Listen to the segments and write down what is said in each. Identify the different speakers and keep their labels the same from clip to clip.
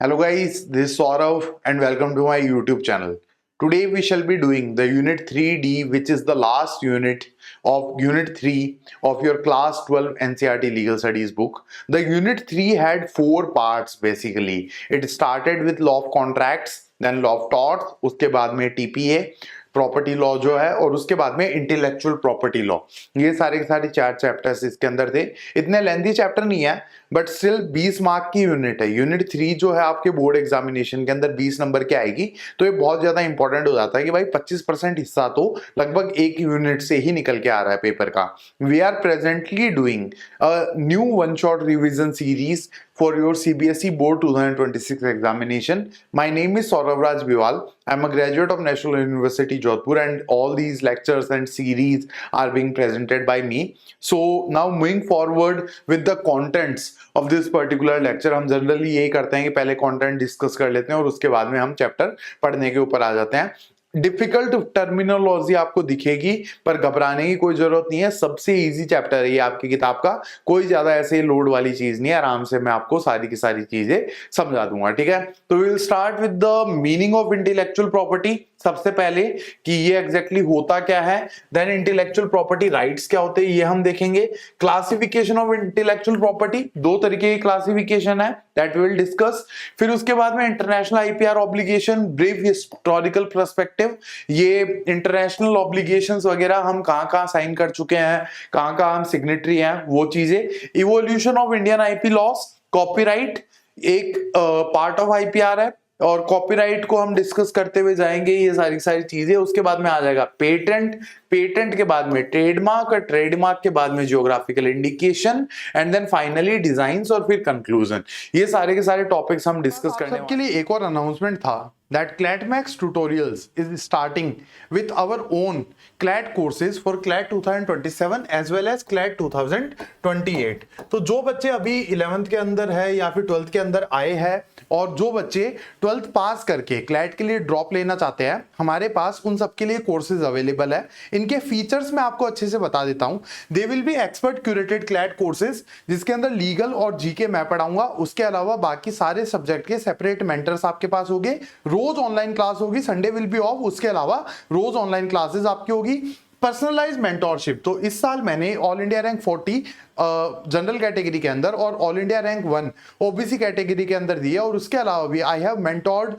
Speaker 1: Hello guys, this is Saurav and welcome to my YouTube channel. Today we shall be doing the unit 3D, which is the last unit of unit 3 of your class 12 NCERT legal studies book. The unit 3 had 4 parts basically. It started with law of contracts, then law of torts, उसके बाद में TPA, property law जो है, और उसके बाद में intellectual property law. ये सारे के सारे 4 चैप्टर्स इसके अंदर थे. इतने लेंथी चैप्टर नहीं है बट स्टिल 20 मार्क की यूनिट है. यूनिट 3 जो है आपके बोर्ड एग्जामिनेशन के अंदर 20 नंबर की आएगी, तो ये बहुत ज्यादा इंपॉर्टेंट हो जाता है कि भाई 25% हिस्सा तो लगभग एक यूनिट से ही निकल के आ रहा है पेपर का. We are presently doing a new one shot revision series for your CBSE Board 2026 examination. My name is Saurav Raj Biwal. I'm a graduate of National University Jodhpur and all these lectures and series are being presented by me. So now moving forward with the contents of this particular lecture, हम generally यही करते हैं कि पहले content discuss कर लेते हैं और उसके बाद में हम चैप्टर पढ़ने के ऊपर आ जाते हैं. डिफिकल्ट टर्मिनोलॉजी आपको दिखेगी पर घबराने की कोई जरूरत नहीं है. सबसे इजी चैप्टर है ये आपकी किताब का. कोई ज्यादा ऐसे लोड वाली चीज नहीं है. आराम से मैं आपको सारी की सारी चीजें समझा दूंगा. ठीक है, तो will start with the meaning of intellectual property. सबसे पहले कि ये एग्जैक्टली होता क्या है, देन इंटेलेक्चुअल प्रॉपर्टी राइट्स क्या होते हैं ये हम देखेंगे. क्लासिफिकेशन ऑफ इंटेलेक्चुअल प्रॉपर्टी, 2 तरीके की क्लासिफिकेशन है, दैट वी विल डिस्कस. फिर उसके बाद में international IPR obligation, brief historical perspective. ये इंटरनेशनल ऑब्लिगेशंस वगैरह हम कहां साइन कर चुके हैं, कहां हम सिग्नेटरी हैं, वो चीजें. Evolution of Indian IP loss. Copyright एक पार्ट ऑफ आईपीआर है और कॉपीराइट को हम डिस्कस करते हुए जाएंगे. ये सारी चीजें. उसके बाद में आ जाएगा पेटेंट. पेटेंट के बाद में ट्रेडमार्क और ट्रेडमार्क के बाद में geographical indication and then finally designs और फिर कंक्लूजन. ये सारे के सारे टॉपिक्स हम डिस्कस करने वाले हैं. सबके लिए एक और अनाउंसमेंट था that CLATMAX tutorials is starting with our own CLAT courses for CLAT 2027 as well as CLAT 2028. तो जो बच्चे अभी 11th के अंदर है या फिर 12th के अंदर आए हैं और जो बच्चे 12th पास करके CLAT के लिए ड्रॉप लेना चाहते हैं, हमारे पास उन सबके लिए कोर्सेज अवेलेबल है. इनके फीचर्स मैं आपको अच्छे से बता देता हूं. They will be expert curated CLAT courses जिसके अंदर लीगल और जीके मैं पढ़ाऊंगा. उसके अलावा बाकी सारे सब्जेक्ट के सेपरेट मेंटर्स आपके पास होंगे. रोज ऑनलाइन क्लास होगी, संडे विल बी ऑफ. उसके अलावा रोज ऑनलाइन क्लासेस आपकी होगी. पर्सनलाइज मेंटोरशिप, तो इस साल मैंने all India rank 40 general category के अंदर और all India rank 1 OBC category के अंदर दिया. और उसके अलावा भी I have mentored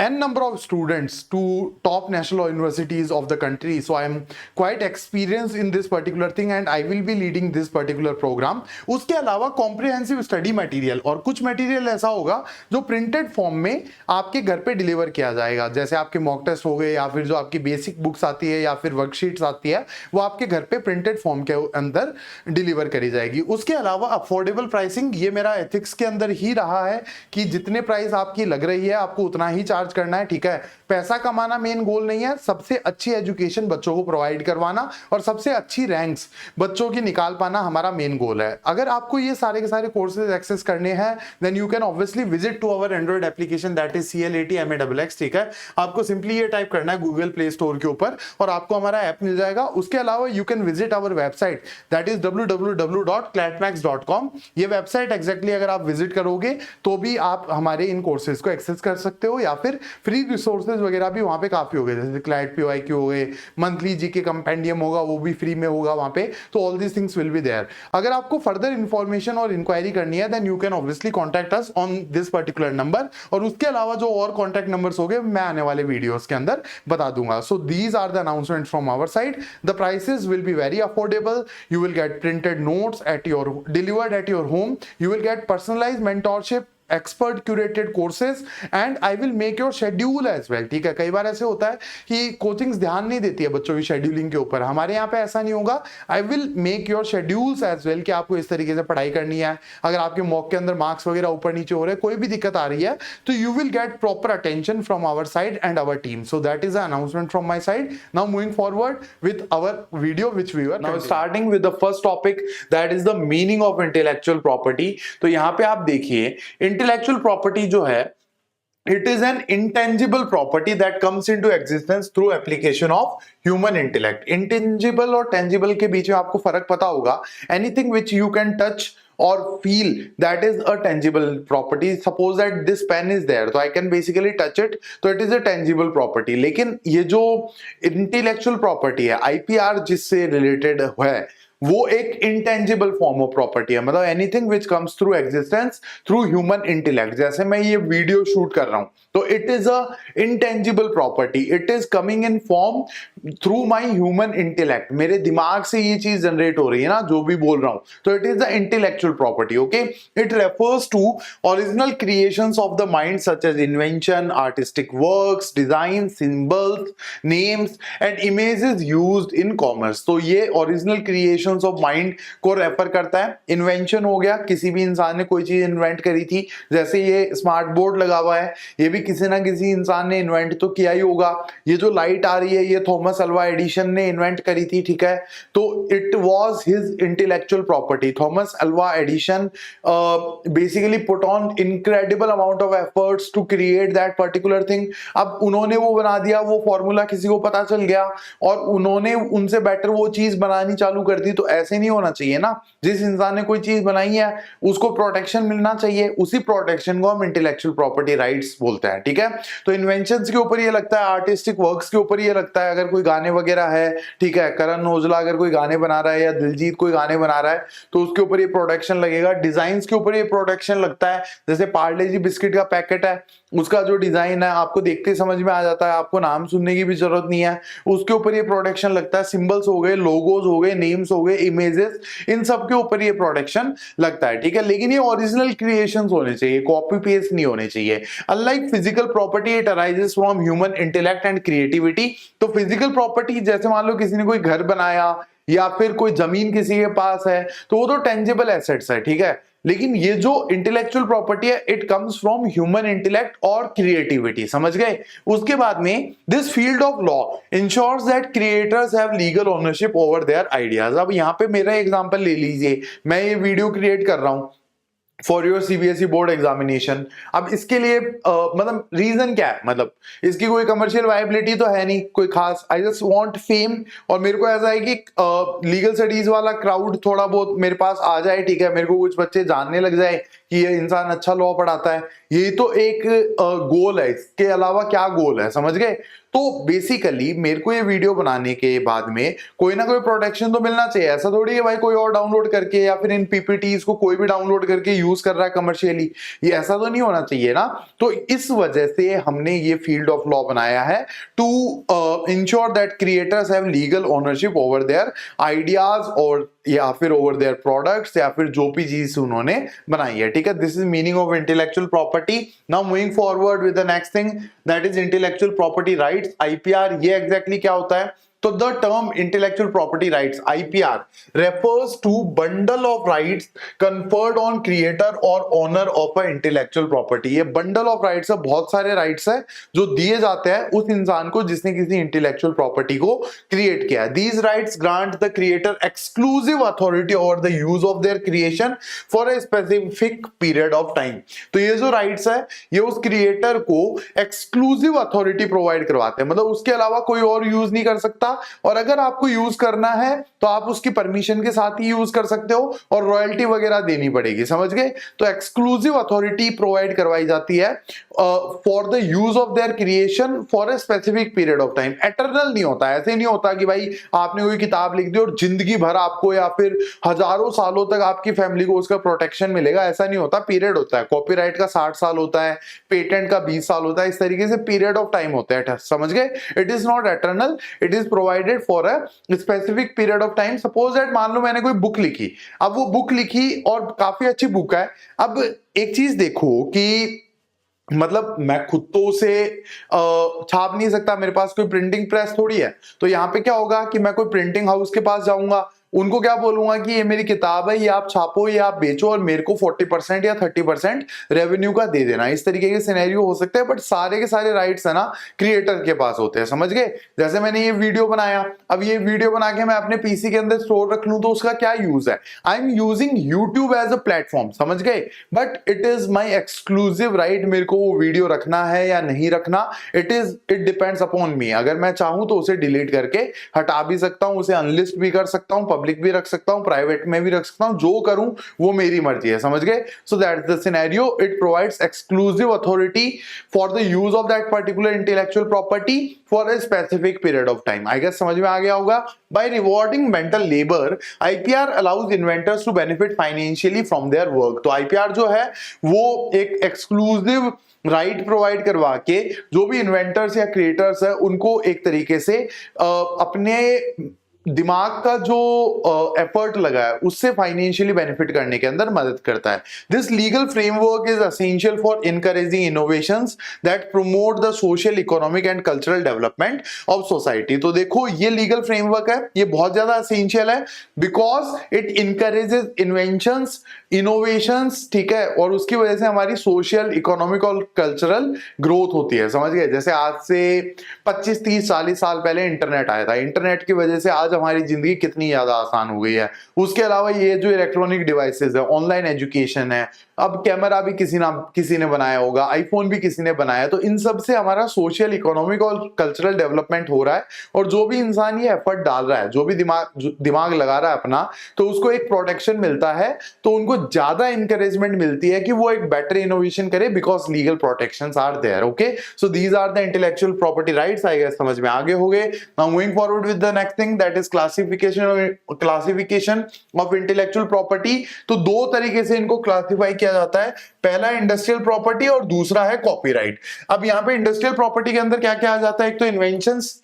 Speaker 1: an number of students to top national universities of the country. So I am quite experience in this particular thing and I will be leading this particular programme. उसके अलावा comprehensive study material, और कुछ material ऐसा होगा जो printed form में आपके घर पे डिलीवर किया जाएगा. जैसे आपके मॉक टेस्ट हो गए या फिर जो आपकी बेसिक बुक्स आती है या फिर वर्कशीट्स आती है, वो आपके घर पे प्रिंटेड फॉर्म के अंदर डिलीवर करी जाएगी. उसके अलावा अफोर्डेबल प्राइसिंग, ये मेरा एथिक्स के अंदर ही रहा है कि जितने प्राइस आपकी लग रही है आपको उतना ही चार्ज करना है. ठीक है, पैसा कमाना मेन गोल नहीं है. सबसे अच्छी एजुकेशन बच्चों को प्रोवाइड करवाना और सबसे अच्छी रैंक्स बच्चों की निकाल पाना हमारा मेन गोल है. अगर आपको ये सारे के सारे कोर्सेज एक्सेस करने हैं then you can obviously visit to our Android application that is CLATMAXX. ठीक है, आपको सिंपली ये टाइप करना है गूगल प्ले स्टोर के ऊपर और आपको हमारा ऐप मिल जाएगा. उसके अलावा you can visit our website that is www.clatmax.com. ये वेबसाइट एग्जैक्टली अगर आप विजिट करोगे तो भी आप हमारे इन कोर्सेज को एक्सेस कर सकते हो या फिर फ्री रिसोर्सेज वगैरह भी वहां पे काफी हो गए. जैसे क्लैट PYQ हो गए, मंथली जीके कंपेंडियम होगा, वो भी फ्री में होगा वहां पे. तो all these things will be there. अगर आपको फर्दर इंफॉर्मेशन और इंक्वायरी करनी है then you can obviously contact us on this particular number. और उसके अलावा जो और कॉन्टैक्ट नंबर्स हो गए मैं आने वाले वीडियोस के अंदर बता दूंगा. So these are the announcement from our side. The prices will be very affordable. You will get printed notes at your delivered at your home. You will get personalized mentorship, expert curated courses and I will make your schedule as well. ठीक है, कई बार ऐसे होता है कि coachings ध्यान नहीं देती है बच्चों की शेड्यूलिंग के ऊपर. हमारे यहाँ पे ऐसा नहीं होगा. I will make your schedules as well कि आपको इस तरीके से पढ़ाई करनी है. अगर आपके मॉक के अंदर मार्क्स वगैरह ऊपर नीचे हो रहे हैं, कोई भी दिक्कत आ रही है, तो you will get proper attention from our side and our team. So that is announcement from my side. Now moving forward with our video which we were now starting with the first topic that is the meaning of intellectual property. तो यहाँ पे आप देखिए intellectual property जो है, it is an intangible property that comes into existence through application of human intellect. Intangible और tangible के बीच में आपको फर्क पता होगा. Anything which you can touch or feel, that is a tangible property. Suppose that this pen is there, so I can basically touch it, so it is a tangible property. लेकिन ये जो intellectual property है, IPR जिससे related है, वो एक intangible form of property है, मतलब anything which comes through existence through human intellect. जैसे मैं ये वीडियो शूट कर रहा हूं, तो it is a intangible property, it is coming in form through my human intellect. मेरे दिमाग से ये चीज जनरेट हो रही है ना, जो भी बोल रहा हूं, तो it is the intellectual property. Okay, it refers to original creations of the mind such as invention, artistic works, design, symbols, names and images used in commerce. तो ये ओरिजिनल क्रिएशन ऑफ माइंड को refer करता है। Invention हो गया, किसी भी इंसान ने कोई चीज इन्वेंट करी थी, जैसे ये स्मार्ट बोर्ड लगा हुआ है, ये भी किसी ना किसी इंसान ने इन्वेंट तो किया ही होगा। ये जो लाइट आ रही है, ये थॉमस अल्वा एडिशन ने इन्वेंट करी थी, ठीक है, तो it was his intellectual property. Thomas Alva Edison basically put on incredible amount of efforts to create that particular thing. अब उन्होंने वो बना दिया, वो फॉर्मूला किसी को पता चल गया और उन्होंने उनसे बेटर वो चीज बनानी चालू कर दी। तो ऐसे नहीं होना चाहिए ना, जिस इंसान ने कोई चीज बनाई है उसको प्रोटेक्शन मिलना चाहिए, उसी प्रोटेक्शन को हम इंटेलेक्चुअल प्रॉपर्टी राइट्स बोलते हैं, ठीक है। तो इन्वेंशंस के ऊपर ये लगता है, आर्टिस्टिक वर्क्स के ऊपर ये लगता है, अगर कोई गाने वगैरह है, ठीक है, करण औजला अगर कोई गाने बना रहा है या दिलजीत कोई गाने बना रहा है, तो उसके ऊपर ये प्रोटेक्शन लगेगा। डिजाइन के ऊपर ये प्रोटेक्शन लगता है, जैसे पार्ले जी बिस्किट का पैकेट है, उसका जो डिजाइन है आपको देखते समझ में आ जाता है, आपको नाम सुनने की भी जरूरत नहीं है, उसके ऊपर ये प्रोटेक्शन लगता है। सिंबल्स हो गए, लोगोज हो गए, नेम्स हो गए, इमेजेस, इन सब के ऊपर ये प्रोटेक्शन लगता है, ठीक है। लेकिन ये ओरिजिनल क्रिएशंस होने चाहिए, कॉपी पेस्ट नहीं होने चाहिए। Unlike physical property, it arises from human intellect and creativity. तो फिजिकल प्रॉपर्टी जैसे मान लो किसी ने कोई घर बनाया या फिर कोई जमीन किसी के पास है, तो वो तो टेंजिबल एसेट्स है, ठीक है। लेकिन ये जो इंटेलेक्चुअल प्रॉपर्टी है, it comes from human intellect और क्रिएटिविटी, समझ गए। उसके बाद में this field of law ensures that creators have legal ownership over their ideas. अब यहाँ पे मेरा एग्जांपल ले लीजिए, मैं ये वीडियो क्रिएट कर रहा हूं for your CBSE board examination. अब इसके लिए मतलब रीजन क्या है, मतलब इसकी कोई कमर्शियल वायबिलिटी तो है नहीं कोई खास, आई जस्ट वांट फेम, और मेरे को ऐसा है कि लीगल स्टडीज वाला क्राउड थोड़ा बहुत मेरे पास आ जाए, ठीक है, मेरे को कुछ बच्चे जानने लग जाए कि ये इंसान अच्छा लॉ पढ़ाता है, यही तो एक गोल है, इसके अलावा क्या गोल है, समझ गए। तो बेसिकली मेरे को ये वीडियो बनाने के बाद में कोई ना कोई प्रोटेक्शन तो मिलना चाहिए। ऐसा थोड़ी है भाई कोई और डाउनलोड करके या फिर इन पीपीटीज को कोई भी डाउनलोड करके यूज कर रहा है कमर्शियली, ये ऐसा तो नहीं होना चाहिए ना। तो इस वजह से हमने ये फील्ड ऑफ लॉ बनाया है to ensure that creators have legal ownership over their ideas और या फिर ओवर देयर प्रोडक्ट्स या फिर जो भी चीज उन्होंने बनाई है, ठीक है। This is meaning of intellectual property. Now moving forward with the next thing, that is intellectual property rights, IPR. ये एग्जैक्टली क्या होता है? तो the term intellectual property rights IPR refers to bundle of rights conferred on creator or owner of a intellectual property। ये bundle of rights है, बहुत सारे rights है जो दिए जाते हैं उस इंसान को जिसने किसी intellectual property को create किया है। These rights grant the creator exclusive authority over the use of their creation for a specific period of time। तो ये जो rights है ये उस creator को exclusive authority provide करवाते हैं, मतलब उसके अलावा कोई और यूज नहीं कर सकता, और अगर आपको यूज करना है तो आप उसकी परमिशन के साथ ही यूज कर सकते हो और रॉयल्टी वगैरह देनी पड़ेगी, समझ गए। तो एक्सक्लूसिव अथॉरिटी प्रोवाइड करवाई जाती है for the use of their creation for a specific period of time. Eternal नहीं होता, ऐसे नहीं होता कि भाई आपने कोई किताब लिख दी और जिंदगी भर आपको या फिर हजारों सालों तक आपकी फैमिली को उसका प्रोटेक्शन मिलेगा, ऐसा नहीं होता। पीरियड होता है, कॉपीराइट का 60 साल होता है, पेटेंट का 20 साल होता है, इस तरीके से पीरियड ऑफ टाइम होता है, समझ गए। It is not eternal, it is provided for a specific period of time. Suppose that मान लो मैंने कोई बुक लिखी, अब वो बुक लिखी और काफी अच्छी बुक है। अब एक चीज देखो कि मतलब मैं खुद तो उसे छाप नहीं सकता, मेरे पास कोई प्रिंटिंग प्रेस थोड़ी है। तो यहाँ पे क्या होगा कि मैं कोई प्रिंटिंग हाउस के पास जाऊंगा, उनको क्या बोलूंगा कि ये मेरी किताब है, ये आप छापो, ये आप बेचो और मेरे को 40% या 30% रेवेन्यू का दे देना। इस तरीके के सिनेरियो हो सकते हैं, बट सारे के सारे राइट्स है ना क्रिएटर के पास होते हैं, समझ गए। जैसे मैंने ये वीडियो बनाया, अब ये वीडियो बना के मैं अपने पीसी के अंदर स्टोर रख लूं तो उसका क्या यूज है? I am using YouTube as a platform, समझ गए, but it is my exclusive right मेरे को वो वीडियो रखना है या नहीं रखना। It depends upon me. अगर मैं चाहूं तो उसे डिलीट करके हटा भी सकता हूं, उसे अनलिस्ट भी कर सकता हूं, पब्लिक भी रख सकता हूं, प्राइवेट में भी रख सकता हूं, जो करूं वो मेरी मर्जी है, समझ गए? So that's the scenario, it provides exclusive authority for the use of that particular intellectual property for a specific period of time. I guess समझ में आ गया होगा। By rewarding mental labour, IPR allows inventors to benefit financially from their work. तो IPR जो है वो एक एक्सक्लूसिव राइट प्रोवाइड करवा के जो भी इन्वेंटर्स या क्रिएटर्स है उनको एक तरीके से अपने दिमाग का जो एफर्ट लगा है उससे फाइनेंशियली बेनिफिट करने के अंदर मदद करता है। This legal framework is essential for encouraging innovations that promote the social, economic and cultural development of society. तो देखो ये लीगल फ्रेमवर्क है, ये बहुत ज्यादा एसेंशियल है because it encourages inventions, innovations, ठीक है, और उसकी वजह से हमारी सोशल, इकोनॉमिक और कल्चरल ग्रोथ होती है, समझ गए? जैसे आज से 25, 30, 40 साल पहले इंटरनेट आया था, इंटरनेट की वजह से आज हमारी जिंदगी कितनी ज्यादा आसान हो गई है। उसके अलावा ये जो इलेक्ट्रॉनिक डिवाइसेस है, ऑनलाइन एजुकेशन है, अब कैमरा भी किसी ने बनाया होगा, आईफोन भी किसी ने बनाया, तो इन सब से हमारा सोशल, इकोनॉमिक और कल्चरल डेवलपमेंट हो रहा है। और जो भी इंसान ये एफर्ट डाल रहा है, जो भी दिमाग लगा रहा है अपना, तो उसको एक प्रोटेक्शन मिलता है, तो उनको ज्यादा इंकरेजमेंट मिलती है कि वो एक बेटर इनोवेशन करे because legal protections are there. Okay, so these are the intellectual property rights. I guess समझ में आगे हो गए। Now moving forward with the next thing, that is classification of intellectual property. तो दो तरीके से इनको क्लासिफाई किया जाता है, पहला इंडस्ट्रियल प्रॉपर्टी और दूसरा है कॉपीराइट। अब यहाँ पे इंडस्ट्रियल प्रॉपर्टी के अंदर क्या क्या आ जाता है? एक तो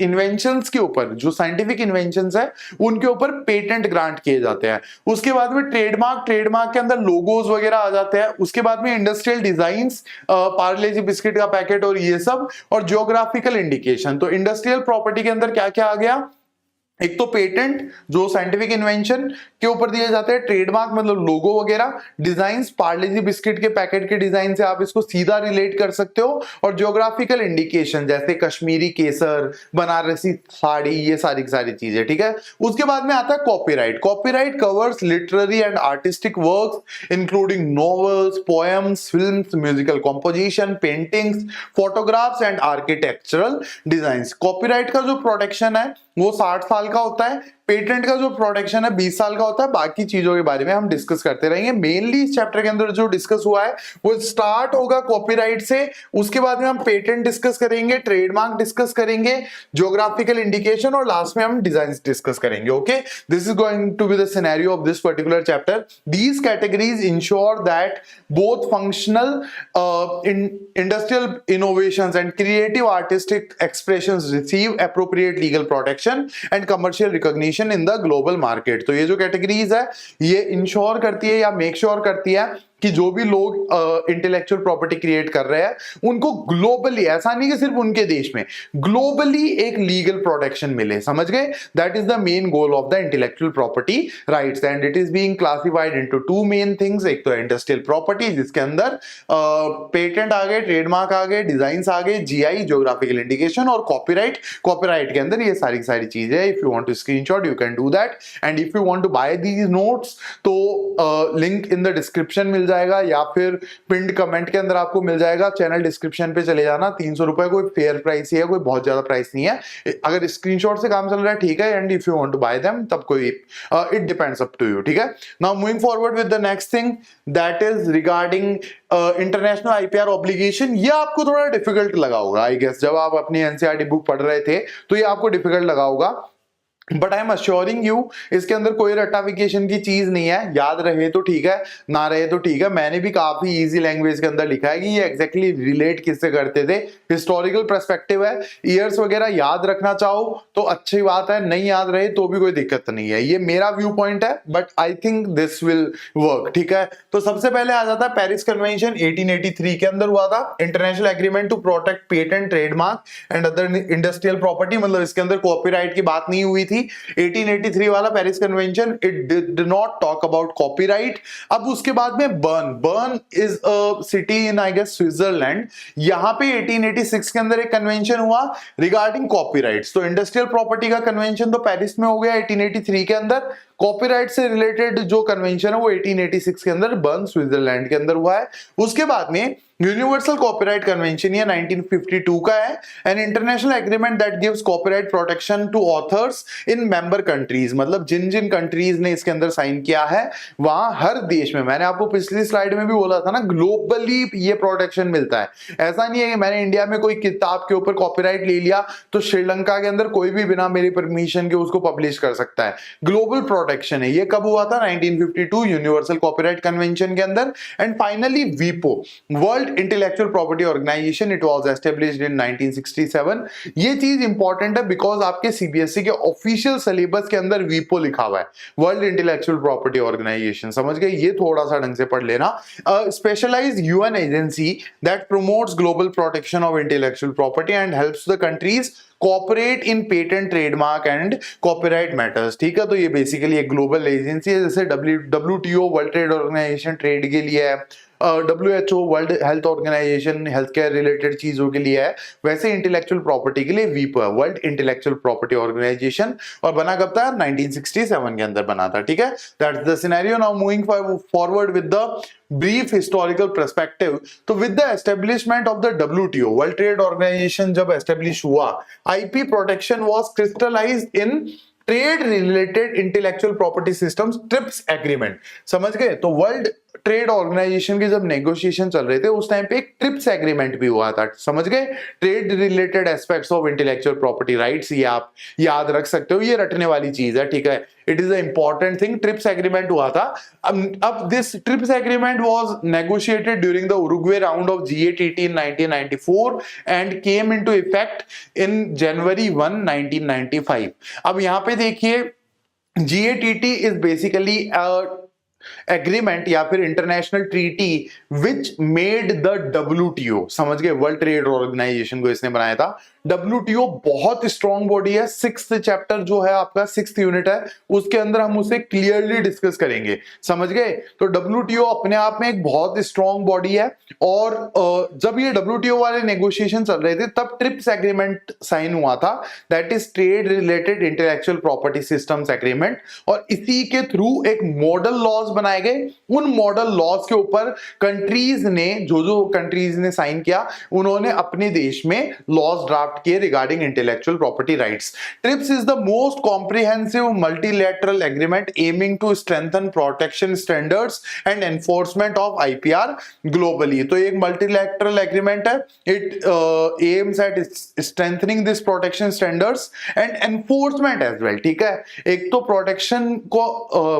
Speaker 1: इन्वेंशंस के ऊपर, जो साइंटिफिक इन्वेंशंस है उनके ऊपर पेटेंट ग्रांट किए जाते हैं। उसके बाद में ट्रेडमार्क के अंदर लोगोज वगैरह आ जाते हैं। उसके बाद में इंडस्ट्रियल डिजाइन्स, पार्ले जी बिस्किट का पैकेट और ये सब, और ज्योग्राफिकल इंडिकेशन। तो इंडस्ट्रियल प्रॉपर्टी के अंदर क्या क्या आ गया? एक तो पेटेंट जो साइंटिफिक इन्वेंशन के ऊपर दिए जाते हैं, ट्रेडमार्क मतलब लोगो वगैरह, डिजाइन्स, पार्ले जी बिस्किट के पैकेट के डिजाइन से आप इसको सीधा रिलेट कर सकते हो, और ज्योग्राफिकल इंडिकेशन जैसे कश्मीरी केसर, बनारसी साड़ी, ये सारी चीजें, ठीक है। उसके बाद में आता है copyright. Copyright covers literary and artistic works including novels, poems, films, musical composition, paintings, photographs and architectural designs. Copyright का जो प्रोटेक्शन है वो 60 साल का होता है, पेटेंट का जो प्रोटेक्शन है 20 साल का होता है। बाकी चीजों के बारे में हम डिस्कस करते रहेंगे। मेनली इस चैप्टर के अंदर जो डिस्कस हुआ है वो स्टार्ट होगा कॉपीराइट से, उसके बाद में हम पेटेंट डिस्कस करेंगे, ट्रेडमार्क डिस्कस करेंगे, ज्योग्राफिकल इंडिकेशन, और लास्ट में हम डिजाइन डिस्कस करेंगे। Okay, this is going to be the scenario of this particular chapter. These categories ensure that both functional industrial innovations and creative artistic expressions receive appropriate legal protection and commercial recognition in the global market. तो ये जो categories है ये ensure करती है या make sure करती है कि जो भी लोग इंटेलेक्चुअल प्रॉपर्टी क्रिएट कर रहे हैं उनको ग्लोबली, ऐसा नहीं कि सिर्फ उनके देश में, ग्लोबली एक लीगल प्रोटेक्शन मिले, समझ गए? That is the main goal of the intellectual property rights and it is being classified into two main things. एक तो इंडस्ट्रियल प्रॉपर्टी जिसके अंदर पेटेंट आ गए, ट्रेडमार्क आ गए, डिजाइंस आ गए, जीआई ज्योग्राफिकल इंडिकेशन, और कॉपीराइट। कॉपीराइट के अंदर ये सारी चीजें। If you want to screenshot you can do that, and if you want to buy these notes तो लिंक इन द डिस्क्रिप्शन मिल जाएगा या फिर पिंड कमेंट के अंदर आपको मिल जाएगा। चैनल डिस्क्रिप्शन पे चले जाना। 300 रुपए कोई फेयर प्राइस ही है, कोई बहुत ज्यादा प्राइस नहीं है। अगर स्क्रीनशॉट से काम चल रहा है ठीक है, and if you want to buy them तब कोई it depends up to you, ठीक है। Now moving forward with the next thing that is regarding international IPR obligation. ये आपको थोड़ा डिफिकल्ट लगा होगा आई गेस, जब आप अपनी एनसीईआरटी बुक पढ़ रहे थे तो ये आपको डिफिकल्ट लगा होगा, but I am assuring you इसके अंदर कोई रट्टाफिकेशन की चीज नहीं है। याद रहे तो ठीक है, ना रहे तो ठीक है। मैंने भी काफी इजी लैंग्वेज के अंदर लिखा है कि ये एग्जैक्टली रिलेट किससे करते थे। हिस्टोरिकल पर्सपेक्टिव है, ईयर्स वगैरह याद रखना चाहो तो अच्छी बात है, नहीं याद रहे तो भी कोई दिक्कत नहीं है। ये मेरा व्यू पॉइंट है, but I think this will work, ठीक है। तो सबसे पहले आ जाता है पेरिस कन्वेंशन 1883 के अंदर हुआ था। International agreement to protect patent, trademark and other industrial property, मतलब इसके अंदर कॉपीराइट की बात नहीं हुई थी। 1883 वाला Paris convention, it did not talk about copyright. अब उसके बाद में Berne is a city in I guess Switzerland. यहां पे 1886 के अंदर एक कन्वेंशन हुआ रिगार्डिंग कॉपीराइट्स। तो इंडस्ट्रियल प्रॉपर्टी का कन्वेंशन तो पेरिस में हो गया 1883 के अंदर, कॉपीराइट से रिलेटेड जो कन्वेंशन है वो 1886 के अंदर बर्न स्विट्जरलैंड के अंदर हुआ है। उसके बाद में यूनिवर्सल कॉपीराइट कन्वेंशन ये 1952 का है, an international agreement that gives copyright protection to authors in member countries, मतलब जिन जिन कंट्रीज ने इसके अंदर साइन किया है वहां हर देश में, मैंने आपको पिछली स्लाइड में भी बोला था ना, ग्लोबली ये प्रोटेक्शन मिलता है। ऐसा नहीं है कि मैंने इंडिया में कोई किताब के ऊपर कॉपीराइट ले लिया तो श्रीलंका के अंदर कोई भी बिना मेरी परमिशन के उसको पब्लिश कर सकता है। ग्लोबल प्रोटेक्शन है। ये कब हुआ था? 1952 यूनिवर्सल कॉपीराइट कन्वेंशन के अंदर। एंड फाइनली वीपो, world intellectual property organization, it was established in 1967। ये चीज इंपॉर्टेंट है बिकॉज आपके सीबीएसई के ऑफिशियल सिलेबस के अंदर वीपो लिखा हुआ है, वर्ल्ड इंटेलेक्चुअल प्रॉपर्टी ऑर्गेनाइजेशन। समझ गए? ये थोड़ा सा ढंग से पढ़ लेना। Specialized UN agency that promotes global protection of intellectual property and helps the countries cooperate in patent, trademark and copyright matters. ठीक है, तो ये बेसिकली एक ग्लोबल एजेंसी है, जैसे WTO world trade organization trade के लिए है, WHO world health organization health care related चीजों के लिए है, वैसे इंटेलेक्चुअल प्रॉपर्टी के लिए वीपो है, वर्ल्ड इंटेलेक्चुअल प्रॉपर्टी ऑर्गेनाइजेशन। और बना कब था? 1967 के अंदर बना था। ठीक है, that's the scenario. Now moving forward with the brief historical perspective, तो with the establishment of the WTO world trade organization जब एस्टेब्लिश हुआ, IP protection was crystallized in trade related intellectual property systems, TRIPS agreement. समझ गए? तो world trade organisation के जब negotiation चल रहे थे उस टाइम पे एक ट्रिप्स एग्रीमेंट भी हुआ था। समझ गए? Trade related aspects of intellectual property rights, ये आप याद रख सकते हो, ये रटने वाली चीज है। ठीक है, it is a important thing. Trips agreement हुआ था। अब this trips agreement was negotiated during the Uruguay round of GATT in 1994 and came into effect in January 1, 1995। अब यहां पे देखिए, GATT इज बेसिकली एग्रीमेंट या फिर international treaty which made the WTO। समझ गए? वर्ल्ड ट्रेड ऑर्गेनाइजेशन को इसने बनाया था। WTO बहुत स्ट्रॉन्ग बॉडी है। 6th चैप्टर जो है आपका 6th यूनिट है, उसके अंदर हम उसे क्लियरली डिस्कस करेंगे। समझ गए? तो WTO अपने आप में एक बहुत स्ट्रॉन्ग बॉडी है। और जब ये WTO वाले नेगोशिएशन चल रहे थे तब ट्रिप्स एग्रीमेंट साइन हुआ था, that is trade related intellectual property systems agreement. और इसी के थ्रू एक मॉडल लॉज बनाए गए। उन मॉडल लॉज के ऊपर कंट्रीज ने, जो कंट्रीज ने साइन किया, उन्होंने अपने देश में लॉज ड्राफ्ट किए regarding intellectual property rights. TRIPS is the most comprehensive multilateral agreement aiming to strengthen protection standards and enforcement of IPR globally. तो एक मल्टीलैटरल एग्रीमेंट है। It aims at strengthening this protection standards and enforcement as well. ठीक है, एक तो protection को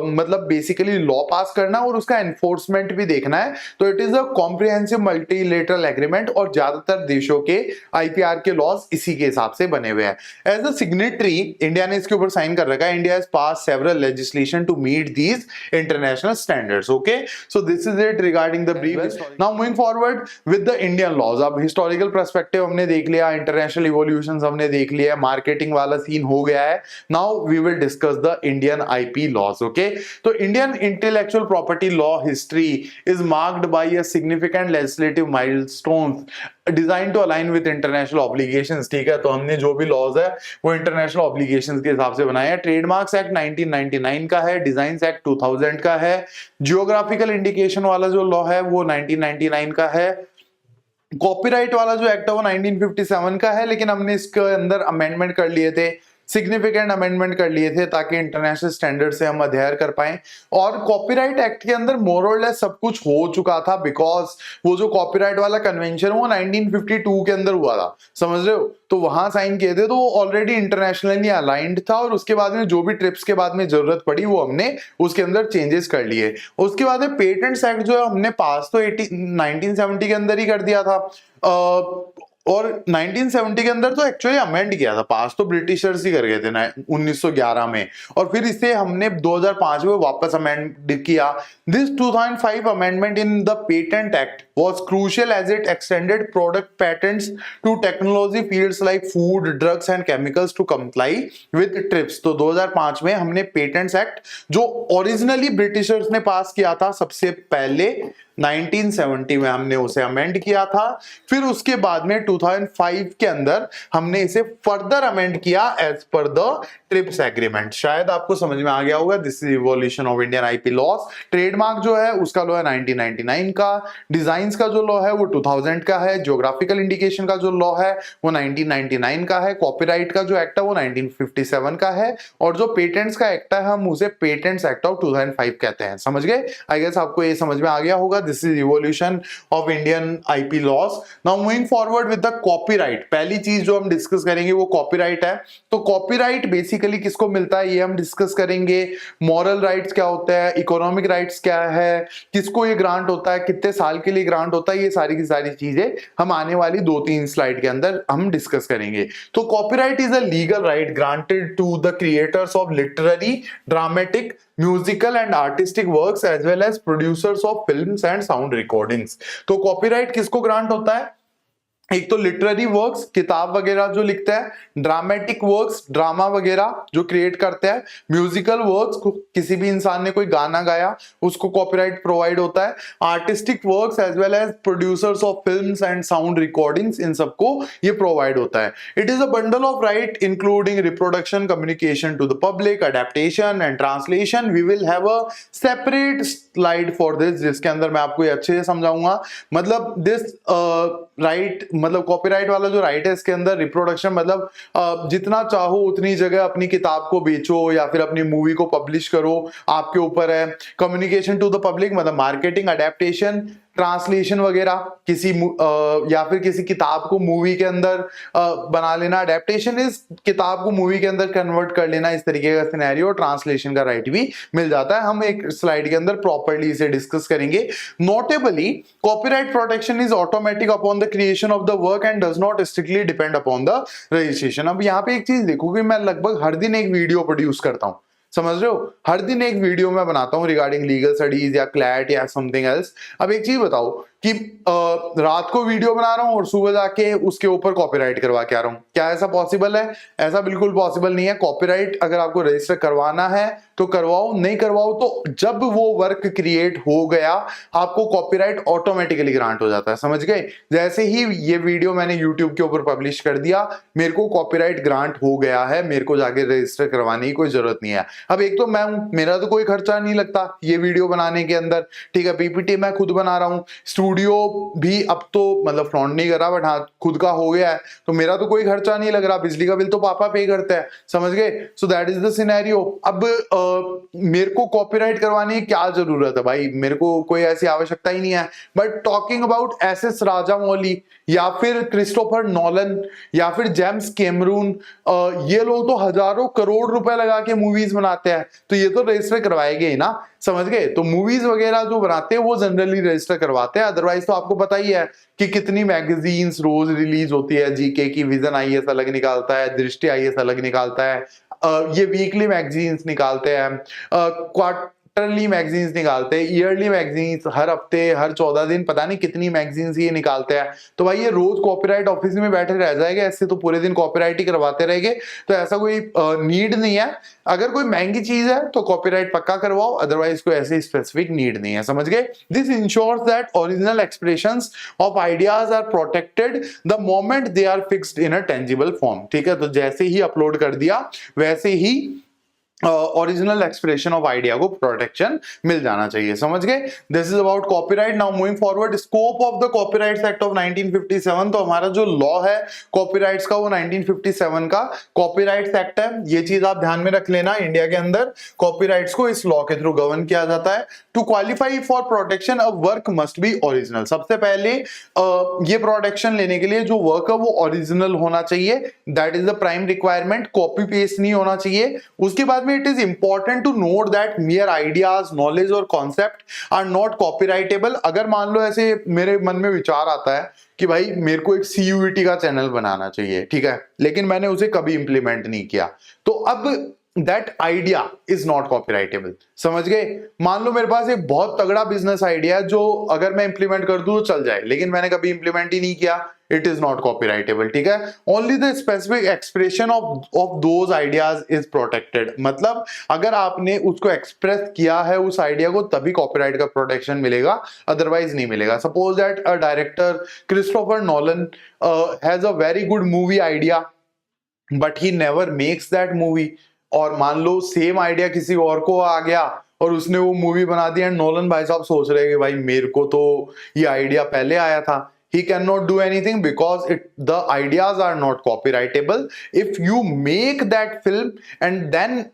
Speaker 1: मतलब basically law पास करना और उसका एनफोर्समेंट भी देखना है। तो it is a comprehensive multilateral agreement और ज्यादातर देशों के IPR के लॉज इसी के हिसाब से बने हुए हैं। एज अ सिग्नेटरी इंडिया ने इसके ऊपर साइन कर रखा है। India has pass several legislation to meet these international standards. Okay, so this is it regarding the brief. Now moving forward with the Indian laws. अब हिस्टोरिकल पर्सपेक्टिव हमने देख लिया, इंटरनेशनल इवोल्यूशंस हमने देख लिया, मार्केटिंग वाला सीन हो गया है। Now we will discuss the Indian IP laws. Okay, तो Indian intellectual property law history is marked by a significant legislative milestones design to align with international obligations. ठीक है, तो हमने जो भी लॉज है वो इंटरनेशनल ऑब्लिगेशंस के हिसाब से बनाया है। ट्रेडमार्क्स एक्ट 1999 का है, डिजाइन्स एक्ट 2000 का है, जियोग्राफिकल इंडिकेशन वाला जो लॉ है वो 1999 का है, कॉपीराइट वाला जो एक्ट है वो 1957 का है, लेकिन हमने इसके अंदर अमेंडमेंट कर लिए थे, सिग्निफिकेंट अमेंडमेंट कर लिए थे ताकि इंटरनेशनल स्टैंडर्ड से हम अध्ययन कर पाए। और कॉपीराइट एक्ट के अंदर मोर और लेस सब कुछ हो चुका था, बिकॉज वो जो कॉपीराइट वाला कन्वेंशन वो 1952 के अंदर हुआ था। समझ रहे हो? तो वहां साइन किए थे, तो वो ऑलरेडी इंटरनेशनली अलाइंड था। और उसके बाद में जो भी ट्रिप्स के बाद में जरूरत पड़ी वो हमने उसके अंदर चेंजेस कर लिए। उसके बाद में पेटेंट्स एक्ट जो है हमने पास तो 1970 के अंदर ही कर दिया था। और 1970 के अंदर तो एक्चुअली अमेंड किया था, पास तो ब्रिटिशर्स ही कर गए थे 1911 में, और फिर इसे हमने 2005 में वापस अमेंड किया। This 2005 amendment in the patent act was crucial as it extended product patents to technology fields like food, drugs and chemicals to comply with TRIPS। तो 2005 में हमने पेटेंट्स एक्ट जो ओरिजिनली ब्रिटिशर्स ने पास किया था सबसे पहले 1970 में हमने उसे अमेंड किया था। फिर उसके बाद में 2005 के अंदर हमने इसे फर्दर अमेंड किया as per the TRIPS agreement. शायद आपको समझ में आ गया होगा, this is evolution of Indian IP laws. Trademark जो है उसका लॉ है 1999 का, डिजाइन्स का जो लॉ है वो 2000 का है, ज्योग्राफिकल इंडिकेशन का जो लॉ है वो 1999 का है, कॉपीराइट का जो एक्ट है वो 1957 का है, और जो पेटेंट्स का एक्ट है हम उसे पेटेंट्स एक्ट ऑफ 2005 कहते हैं। समझ गए? आई गेस आपको ये समझ में आ गया होगा, this is evolution of Indian IP loss. Now moving forward with the copyright, पहली चीज जो हम डिस्कस करेंगे वो कॉपीराइट है। तो कॉपीराइट बेसिकली किसको मिलता है ये हम डिस्कस करेंगे। मॉरल राइट्स क्या होता है, इकोनॉमिक राइट्स क्या है, किसको ये ग्रांट होता है, कितने साल के लिए ग्रांट होता है, ये सारी की सारी चीजें हम आने वाली 2-3 स्लाइड के अंदर हम डिस्कस करेंगे। तो copyright is a legal right granted to the creators of literary, dramatic, musical and artistic works as well as producers of films and sound recordings. तो कॉपीराइट किसको ग्रांट होता है? एक तो लिटरेरी वर्क्स, किताब वगैरह जो लिखते हैं, ड्रामेटिक वर्क्स, ड्रामा वगैरह जो क्रिएट करते हैं, म्यूजिकल वर्क्स, किसी भी इंसान ने कोई गाना गाया उसको कॉपीराइट प्रोवाइड होता है, artistic works as well as producers of films and sound recordings, इन सबको ये प्रोवाइड होता है। It is a bundle of right including reproduction, communication to the public, adaptation and translation. We will have a separate slide for this जिसके अंदर मैं आपको अच्छे से समझाऊंगा। मतलब दिस राइट मतलब कॉपीराइट वाला जो राइट है इसके अंदर रिप्रोडक्शन मतलब जितना चाहो उतनी जगह अपनी किताब को बेचो या फिर अपनी मूवी को पब्लिश करो, आपके ऊपर है। कम्युनिकेशन टू द पब्लिक मतलब मार्केटिंग, अडेप्टेशन, ट्रांसलेशन वगैरह, किसी या फिर किसी किताब को मूवी के अंदर बना लेना। अडेप्टेशन इज किताब को मूवी के अंदर कन्वर्ट कर लेना, इस तरीके का सिनेरियो। ट्रांसलेशन का राइट भी मिल जाता है, हम एक स्लाइड के अंदर प्रॉपर्ली इसे डिस्कस करेंगे। Notably copyright protection is automatic upon the creation of the work and does not strictly depend upon the registration. अब यहाँ पे एक चीज देखो कि मैं लगभग हर दिन एक वीडियो प्रोड्यूस करता हूं, समझ रहे हो? हर दिन एक वीडियो मैं बनाता हूं रिगार्डिंग लीगल स्टडीज या क्लैट या समथिंग एल्स। अब एक चीज बताओ कि रात को वीडियो बना रहा हूं और सुबह जाके उसके ऊपर कॉपीराइट करवा के आ रहा हूं, क्या ऐसा पॉसिबल है? ऐसा बिल्कुल पॉसिबल नहीं है। कॉपीराइट अगर आपको रजिस्टर करवाना है तो करवाओ, नहीं करवाओ तो जब वो वर्क क्रिएट हो गया आपको कॉपीराइट ऑटोमेटिकली ग्रांट हो जाता है। समझ गए? जैसे ही ये वीडियो मैंने यूट्यूब के ऊपर पब्लिश कर दिया, मेरे को कॉपीराइट ग्रांट हो गया है, मेरे को जाके रजिस्टर करवाने की कोई जरूरत नहीं है। अब एक तो मैं हूं, मेरा तो कोई खर्चा नहीं लगता ये वीडियो बनाने के अंदर, ठीक है। पीपीटी मैं खुद बना रहा हूं, स्टूडियो भी अब तो मतलब फ्रॉन्ट नहीं कर रहा, बट हाँ खुद का हो गया है, तो मेरा तो कोई खर्चा नहीं लग रहा। बिजली का बिल तो पापा पे करते हैं, समझ गए? सो दैट इज द सिनेरियो। अब मेरे को कॉपीराइट करवाने की क्या जरूरत है भाई? मेरे को कोई ऐसी आवश्यकता ही नहीं है। But talking about S Rajamouli या फिर क्रिस्टोफर नॉलन या फिर जेम्स कैमरून, ये लोग तो हजारों करोड़ रुपए लगा के मूवीज बनाते हैं, तो ये तो रजिस्टर करवाएंगे ही ना, समझ गए? तो मूवीज वगैरह जो बनाते हैं वो जनरली रजिस्टर करवाते हैं, अदरवाइज तो आपको पता ही है कि कितनी मैगजीन्स रोज रिलीज होती है। जीके की विजन आईएएस अलग निकालता है, दृष्टि आईएएस अलग निकालता है, ये वीकली मैगजीन्स निकालते हैं, क्वार्टरली मैगजीन्स निकालते हैं, ईयरली मैगजीन्स हर हफ्ते, हर 14 दिन, पता नहीं कितनी मैगजीन्स ये निकालते हैं। तो भाई ये रोज कॉपीराइट ऑफिस में बैठे रह जाएगा, ऐसे तो पूरे दिन कॉपीराइट ही करवाते रहेंगे, तो ऐसा कोई नीड नहीं है। अगर कोई महंगी चीज है तो कॉपीराइट पक्का करवाओ, अदरवाइज कोई ऐसी स्पेसिफिक नीड नहीं है, समझ गए? This ensures that original expressions of ideas are protected the moment they are fixed in a tangible form, ठीक है। तो जैसे ही अपलोड कर दिया वैसे ही ओरिजिनल एक्सप्रेशन ऑफ आइडिया को प्रोटेक्शन मिल जाना चाहिए, समझ गए? This is about copyright. Now moving forward, scope of the copyrights act of 1957। तो हमारा जो लॉ है कॉपीराइट्स का वो 1957 का कॉपीराइट्स एक्ट है। ये चीज आप ध्यान में रख लेना, इंडिया के अंदर कॉपीराइट्स को इस लॉ के थ्रू गवर्न किया जाता है। To qualify for protection a work must be original. सबसे पहले ये प्रोटेक्शन लेने के लिए जो वर्क है वो ओरिजिनल होना चाहिए, that is the prime requirement, copy paste नहीं होना चाहिए। उसके बाद it is important to note that mere ideas, knowledge और concept are not copyrightable। अगर मान लो ऐसे मेरे मन में विचार आता है कि भाई मेरे को एक CUET का चैनल बनाना चाहिए, ठीक है, लेकिन मैंने उसे कभी इंप्लीमेंट नहीं किया, तो अब दैट आइडिया इज नॉट कॉपीराइटेबल, समझ गए? मान लो मेरे पास एक बहुत तगड़ा बिजनेस आइडिया है जो अगर मैं इंप्लीमेंट कर दूं तो चल जाए, लेकिन मैंने कभी इंप्लीमेंट ही नहीं किया, इट इज नॉट कॉपीराइटेबल, ठीक है। Only the specific expression of those ideas is protected. मतलब अगर आपने उसको एक्सप्रेस किया है उस आइडिया को, तभी कॉपीराइट का प्रोटेक्शन मिलेगा, अदरवाइज नहीं मिलेगा। Suppose that a director Christopher Nolan has a very good movie idea, but he never makes that movie, और मान लो सेम आइडिया किसी और को आ गया और उसने वो मूवी बना दी एंड नोलन भाई साहब सोच रहे हैं कि भाई मेरे को तो ये आइडिया पहले आया था, he cannot do anything because the ideas are not copyrightable. If you make that film and then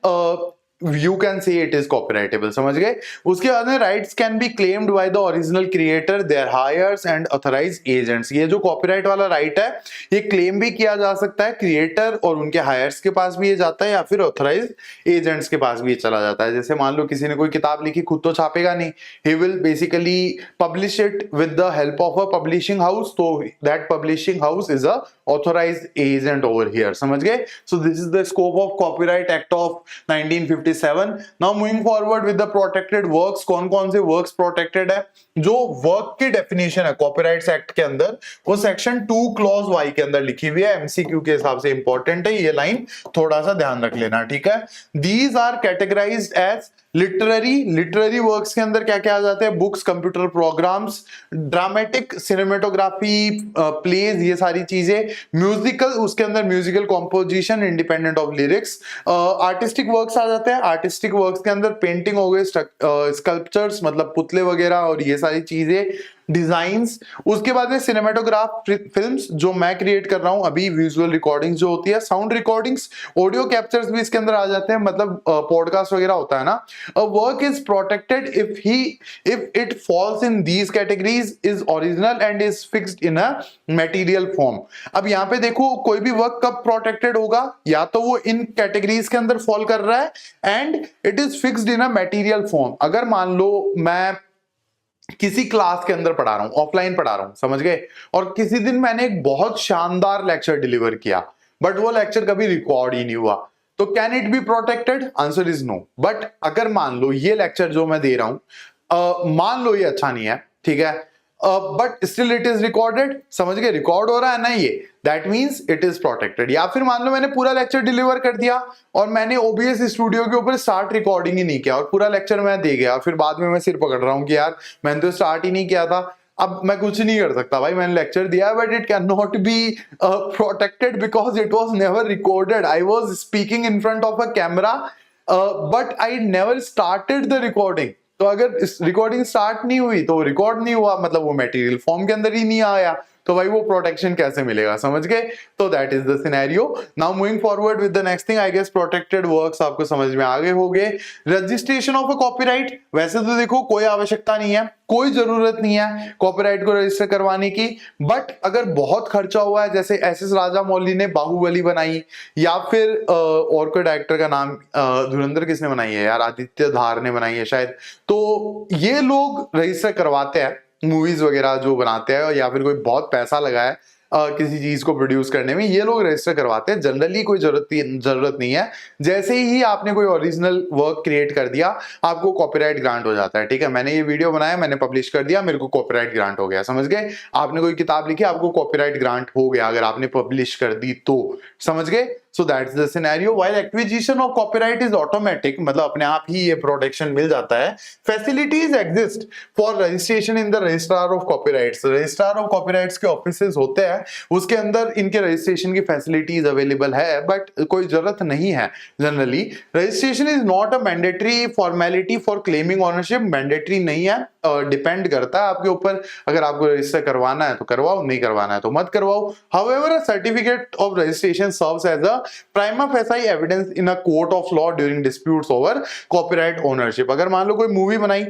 Speaker 1: you can say it is copyrightable. समझ गए? उसके बाद में rights can be claimed by the original creator, their heirs and authorized agents. ये जो copyright वाला right है ये claim भी किया जा सकता है creator और उनके heirs के पास भी ये जाता है या फिर authorized agents के पास भी ये चला जाता है। जैसे मान लो किसी ने कोई किताब लिखी, खुद तो छापेगा नहीं, he will basically publish it with the help of a publishing house, so that publishing house is a authorized agent over here. समझ गए? So this is the scope of Copyright Act of 1957. Now moving forward with the protected works, कौन कौन से works protected है? जो work की definition है copyrights act के अंदर वो सेक्शन 2 क्लॉज वाई के अंदर लिखी हुई है, एमसीक्यू के हिसाब से इंपॉर्टेंट है, ये लाइन थोड़ा सा ध्यान रख लेना, ठीक है। These are categorised as literary works के अंदर क्या क्या आ जाते हैं? Books, computer programs, dramatic, cinematography, plays, ये सारी चीजें। म्यूजिकल, उसके अंदर musical composition independent of lyrics. Artistic works आ जाते हैं, आर्टिस्टिक वर्क्स के अंदर पेंटिंग हो गई, स्कल्पचर्स मतलब पुतले वगैरह और ये सारी चीजें, डिजाइन्स। उसके बाद में सिनेमेटोग्राफ फिल्म्स जो मैं क्रिएट कर रहा हूं अभी, विजुअल रिकॉर्डिंग्स जो होती है, साउंड रिकॉर्डिंग्स, ऑडियो कैप्चर्स भी इसके अंदर आ जाते हैं, मतलब पॉडकास्ट वगैरह होता है ना। A work is protected if it falls in these categories, is original and is fixed in a material form. अब यहाँ पे देखो कोई भी वर्क कब प्रोटेक्टेड होगा, या तो वो इन कैटेगरीज के अंदर फॉल कर रहा है and it is fixed in a material form. अगर मान लो मैं किसी क्लास के अंदर पढ़ा रहा हूं, ऑफलाइन पढ़ा रहा हूं, समझ गए, और किसी दिन मैंने एक बहुत शानदार लेक्चर डिलीवर किया बट वो लेक्चर कभी रिकॉर्ड ही नहीं हुआ, तो can it be protected? Answer is no. But अगर मान लो ये लेक्चर जो मैं दे रहा हूं मान लो ये अच्छा नहीं है, ठीक है, but still it is recorded, समझ गए, रिकॉर्ड हो रहा है ना ये, that means it is protected. या फिर मान लो मैंने पूरा लेक्चर डिलीवर कर दिया और मैंने OBS स्टूडियो के ऊपर स्टार्ट रिकॉर्डिंग ही नहीं किया और पूरा लेक्चर मैं दे गया, फिर बाद में मैं सिर पकड़ रहा हूं कि यार मैंने तो स्टार्ट ही नहीं किया था। अब मैं कुछ नहीं कर सकता भाई, मैंने लेक्चर दिया but it can not be protected because it was never recorded. I was speaking in front of a camera but I never started the recording. तो अगर रिकॉर्डिंग स्टार्ट नहीं हुई तो रिकॉर्ड नहीं हुआ, मतलब वो मटेरियल फॉर्म के अंदर ही नहीं आया, तो भाई वो प्रोटेक्शन कैसे मिलेगा, समझ गए। तो that is the scenario. Now moving forward with the next thing, I guess protected works आपको समझ में आ गए होंगे। रजिस्ट्रेशन ऑफ अ कॉपीराइट, वैसे तो देखो कोई आवश्यकता नहीं है, कोई जरूरत नहीं है कॉपीराइट को रजिस्टर करवाने की, बट अगर बहुत खर्चा हुआ है, जैसे SS राजामौली ने बाहुबली बनाई, या फिर और कोई डायरेक्टर का नाम, धुरंधर किसने बनाई है यार, आदित्य धार ने बनाई है शायद, तो ये लोग रजिस्टर करवाते हैं मूवीज वगैरह जो बनाते हैं, या फिर कोई बहुत पैसा लगाए किसी चीज को प्रोड्यूस करने में, ये लोग रजिस्टर करवाते हैं। जनरली कोई जरूरत नहीं है, जैसे ही आपने कोई ओरिजिनल वर्क क्रिएट कर दिया आपको कॉपीराइट ग्रांट हो जाता है, ठीक है। मैंने ये वीडियो बनाया, मैंने पब्लिश कर दिया, मेरे को कॉपीराइट ग्रांट हो गया, समझ गए। आपने कोई किताब लिखी, आपको कॉपीराइट ग्रांट हो गया अगर आपने पब्लिश कर दी तो, समझ गए। So that's the scenario. While acquisition of copyright is automatic, मतलब अपने आप ही ये प्रोटेक्शन मिल जाता है। Facilities exist for registration in the registrar of copyrights. Registrar of copyrights के ऑफिसेज होते हैं, उसके अंदर इनके रजिस्ट्रेशन की फैसिलिटीज अवेलेबल है, बट कोई जरूरत नहीं है generally. Registration is not a mandatory formality for claiming ownership, mandatory नहीं है, डिपेंड करता है आपके ऊपर। अगर आपको रजिस्टर करवाना है तो करवाओ, नहीं करवाना है तो मत करवाओ। However, a certificate of registration serves as a prima facie evidence in a court of law during disputes over copyright ownership. अगर मान लो कोई मूवी बनाई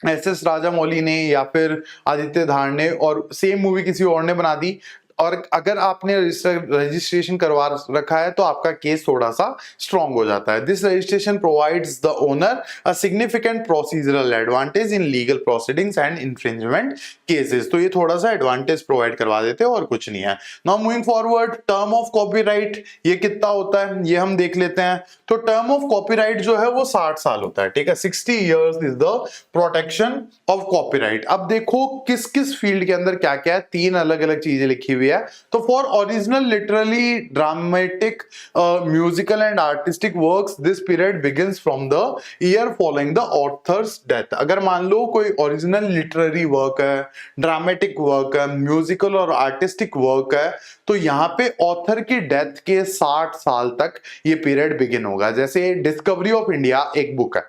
Speaker 1: SS राजामौली ने या फिर आदित्य धार ने और सेम मूवी किसी और ने बना दी, और अगर आपने रजिस्ट्रेशन करवा रखा है तो आपका केस थोड़ा सा स्ट्रॉन्ग हो जाता है। This registration provides the owner a significant procedural advantage in legal proceedings and infringement cases. तो ये थोड़ा सा एडवांटेज प्रोवाइड करवा देते हैं और कुछ नहीं है। Now moving forward, term of copyright ये कितना होता है ये हम देख लेते हैं। तो टर्म ऑफ कॉपीराइट जो है वो 60 साल होता है, ठीक है। 60 years is the protection of copyright. अब देखो किस किस फील्ड के अंदर क्या क्या है, 3 अलग अलग चीजें लिखी हुई हुई है। तो for original literally dramatic musical and artistic works this period begins from the year following the author's death. अगर मान लो कोई ओरिजिनल लिटरेरी वर्क है, ड्रामेटिक वर्क है, म्यूजिकल और आर्टिस्टिक वर्क है, तो यहाँ पे ऑथर की डेथ के 60 साल तक ये पीरियड बिगिन होगा। जैसे डिस्कवरी ऑफ इंडिया एक बुक है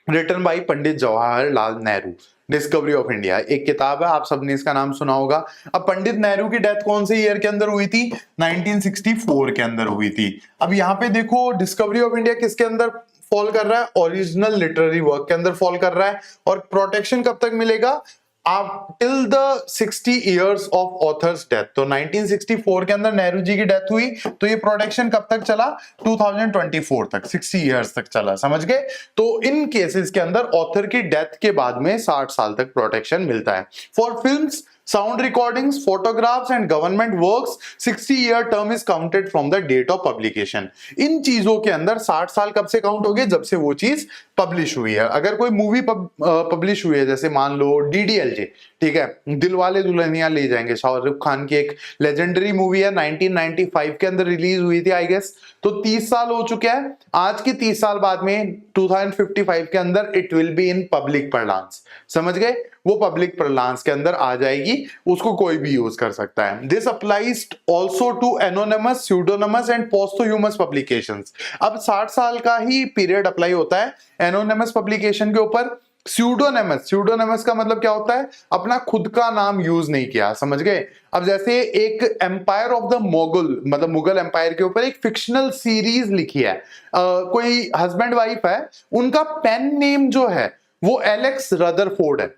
Speaker 1: written by Pandit Jawaharlal Nehru. Discovery of India एक किताब है, आप सबने इसका नाम सुना होगा। अब पंडित नेहरू की डेथ कौन से ईयर के अंदर हुई थी? 1964 के अंदर हुई थी। अब यहाँ पे देखो डिस्कवरी ऑफ इंडिया किसके अंदर फॉल कर रहा है? ओरिजिनल लिटरेरी वर्क के अंदर फॉल कर रहा है। और प्रोटेक्शन कब तक मिलेगा? आप till the 60 years of authors death. तो 1964 के अंदर नेहरू जी की डेथ हुई, तो ये प्रोटेक्शन कब तक चला? 2024 तक, 60 इयर्स तक चला। समझ गए? तो इन केसेस के अंदर ऑथर की डेथ के बाद में 60 साल तक प्रोटेक्शन मिलता है। For films, sound recordings, photographs and government works 60 year term is counted from the date of publication. इन चीजों के अंदर 60 साल कब से काउंट हो गए? जब से वो चीज पब्लिश हुई है। अगर कोई मूवी पब्लिश हुई है, जैसे मान लो डीडीएलजे, ठीक है, दिलवाले दुल्हनिया ले जाएंगे, शाहरुख खान की एक लेजेंडरी मूवी है, 1995 के अंदर रिलीज हुई थी आई गेस। तो 30 साल हो चुके हैं। आज की 30 साल बाद में 2055 के अंदर it will be in public parlance. समझ गए? वो पब्लिक परलांस के अंदर आ जाएगी, उसको कोई भी यूज कर सकता है। This applies also to anonymous, pseudonymous and posthumous publications. अब 60 साल का ही पीरियड अप्लाई होता है एनोनिमस पब्लिकेशन के ऊपर। स्यूडोनिमस का मतलब क्या होता है? अपना खुद का नाम यूज नहीं किया। समझ गए? अब जैसे एक एम्पायर ऑफ द मोगल, मतलब मुगल एम्पायर के ऊपर एक फिक्शनल सीरीज लिखी है, कोई हस्बैंड वाइफ है, उनका पेन नेम जो है वो एलेक्स रदरफोर्ड है।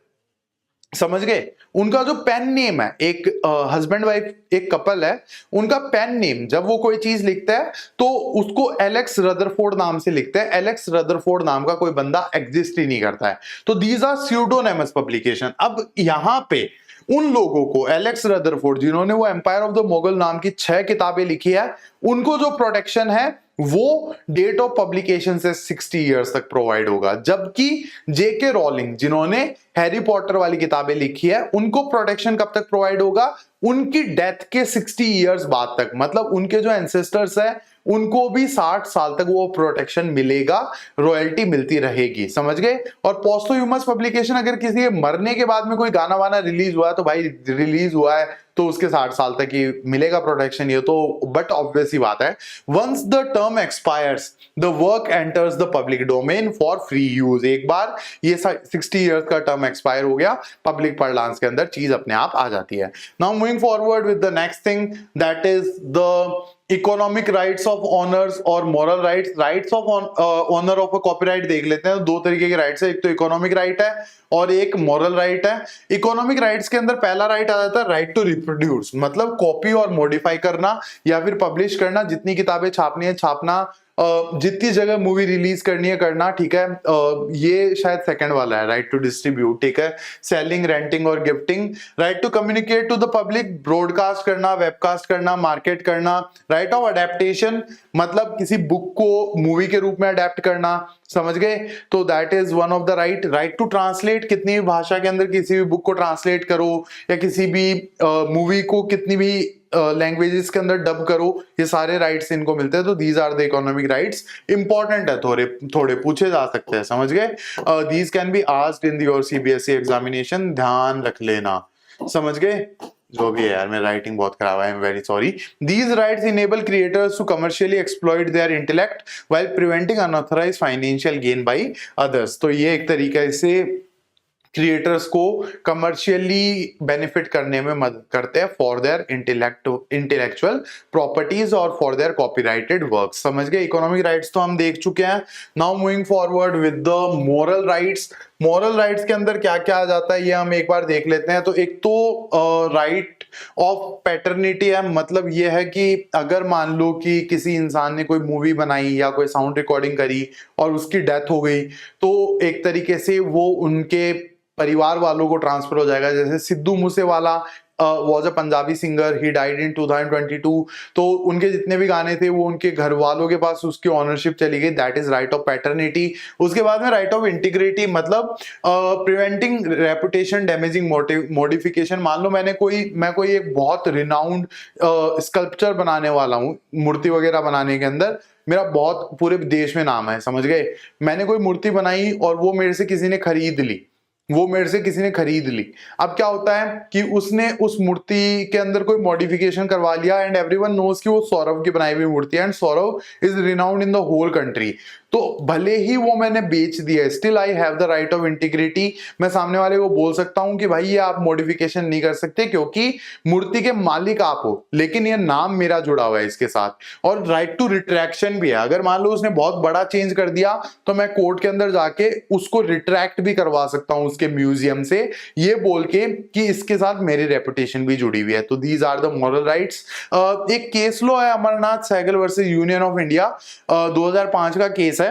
Speaker 1: समझ गए? उनका जो पेन नेम है, एक हस्बैंड वाइफ एक कपल है, उनका पेन नेम जब वो कोई चीज लिखता है तो उसको एलेक्स रदरफोर्ड नाम से लिखते हैं। एलेक्स रदरफोर्ड नाम का कोई बंदा एग्जिस्ट ही नहीं करता है। तो दीज आर स्यूडोनिमस पब्लिकेशन। अब यहां पे उन लोगों को, एलेक्स रदरफोर्ड जिन्होंने वो एम्पायर ऑफ द मोगल नाम की 6 किताबें लिखी है, उनको जो प्रोटेक्शन है वो डेट ऑफ पब्लिकेशन से 60 इयर्स तक प्रोवाइड होगा। जबकि जेके रोलिंग जिन्होंने हैरी पॉटर वाली किताबें लिखी है, उनको प्रोटेक्शन कब तक प्रोवाइड होगा? उनकी डेथ के 60 इयर्स बाद तक। मतलब उनके जो एंसेस्टर्स है उनको भी 60 साल तक वो प्रोटेक्शन मिलेगा, रॉयल्टी मिलती रहेगी। समझ गए? और पोस्टोह्यूमस पब्लिकेशन, अगर किसी के मरने के बाद में कोई गाना वाना रिलीज हुआ है तो भाई रिलीज हुआ है तो उसके 60 साल तक ही मिलेगा प्रोटेक्शन। ये तो बट ऑब्वियस ही बात है। Once the term expires the work enters the public domain for free use. एक बार ये 60 इयर्स का टर्म एक्सपायर हो गया, पब्लिक पार्लांस के अंदर चीज अपने आप आ जाती है। Now moving forward with the next thing, that is the economic rights of owners or moral rights. Rights of owner of a copyright देख लेते हैं। दो तरीके के राइट्स है, एक तो इकोनॉमिक राइट है और एक मॉरल राइट है। इकोनॉमिक राइट्स के अंदर पहला राइट आ जाता है राइट टू रिप्रोड्यूस, मतलब कॉपी और मॉडिफाई करना या फिर पब्लिश करना, जितनी किताबें छापनी है छापना, जितनी जगह मूवी रिलीज करनी है करना, ठीक है। ये शायद सेकंड वाला है, राइट टू डिस्ट्रीब्यूट, ठीक है। सेलिंग, रेंटिंग और gifting. Right to communicate to the public, broadcast करना, वेबकास्ट करना, मार्केट करना। राइट ऑफ अडेप्टेशन, मतलब किसी बुक को मूवी के रूप में अडेप्ट करना। समझ गए? तो that is one of the right. Right to translate, कितनी भी भाषा के अंदर किसी भी बुक को ट्रांसलेट करो या किसी भी मूवी को कितनी भी लैंग्वेजेस के अंदर डब करो, ये सारे राइट्स इनको मिलते हैं। तो these are the economic rights. Important है, थोड़े थोड़े पूछे जा सकते हैं। समझ गए? These can be asked in your CBSE examination, ध्यान रख लेना। समझ गए? जो भी है यार, मेरा राइटिंग बहुत खराब है, I am very sorry. These rights enable creators to commercially exploit their intellect while preventing unauthorized financial gain by others। तो ये एक तरीके से क्रिएटर्स को कमर्शियली बेनिफिट करने में मदद करते हैं फॉर देयर इंटेलेक्चुअल प्रॉपर्टीज और फॉर देयर कॉपीराइटेड वर्क। समझ गए? इकोनॉमिक राइट्स तो हम देख चुके हैं। Now moving forward with the moral rights. Moral rights के अंदर क्या क्या आ जाता है ये हम एक बार देख लेते हैं। तो एक तो राइट ऑफ पैटर्निटी है, मतलब ये है कि अगर मान लो कि किसी इंसान ने कोई मूवी बनाई या कोई साउंड रिकॉर्डिंग करी और उसकी डेथ हो गई, तो एक तरीके से वो उनके परिवार वालों को ट्रांसफर हो जाएगा। जैसे Sidhu Moosewala was a Punjabi singer, he died in 2022। तो उनके जितने भी गाने थे वो उनके घर वालों के पास उसकी ऑनरशिप चली गई, that is right of paternity. उसके बाद में राइट ऑफ इंटीग्रिटी, मतलब प्रिवेंटिंग रेपुटेशन डैमेजिंग मॉडिफिकेशन। मान लो मैं कोई एक बहुत रिनाउंड स्कल्पचर बनाने वाला हूँ, मूर्ति वगैरह बनाने के अंदर मेरा बहुत पूरे देश में नाम है, समझ गए। मैंने कोई मूर्ति बनाई और वो मेरे से किसी ने खरीद ली, अब क्या होता है कि उसने उस मूर्ति के अंदर कोई मॉडिफिकेशन करवा लिया एंड एवरीवन नोस कि वो सौरव की बनाई हुई मूर्ति है and Saurav is renowned in the whole country. तो भले ही वो मैंने बेच दिया, still I have the right of integrity. मैं सामने वाले को बोल सकता हूं कि भाई ये आप मॉडिफिकेशन नहीं कर सकते क्योंकि मूर्ति के मालिक आप हो, लेकिन ये नाम मेरा जुड़ा हुआ है इसके साथ। और राइट टू रिट्रैक्शन भी है, अगर मान लो उसने बहुत बड़ा चेंज कर दिया तो मैं कोर्ट के अंदर जाके उसको रिट्रैक्ट भी करवा सकता हूं उसके म्यूजियम से, ये बोल के कि इसके साथ मेरी रेपुटेशन भी जुड़ी हुई है। तो these are the moral rights. एक केस लॉ है Amarnath Sehgal versus Union of India, 2005 का केस है।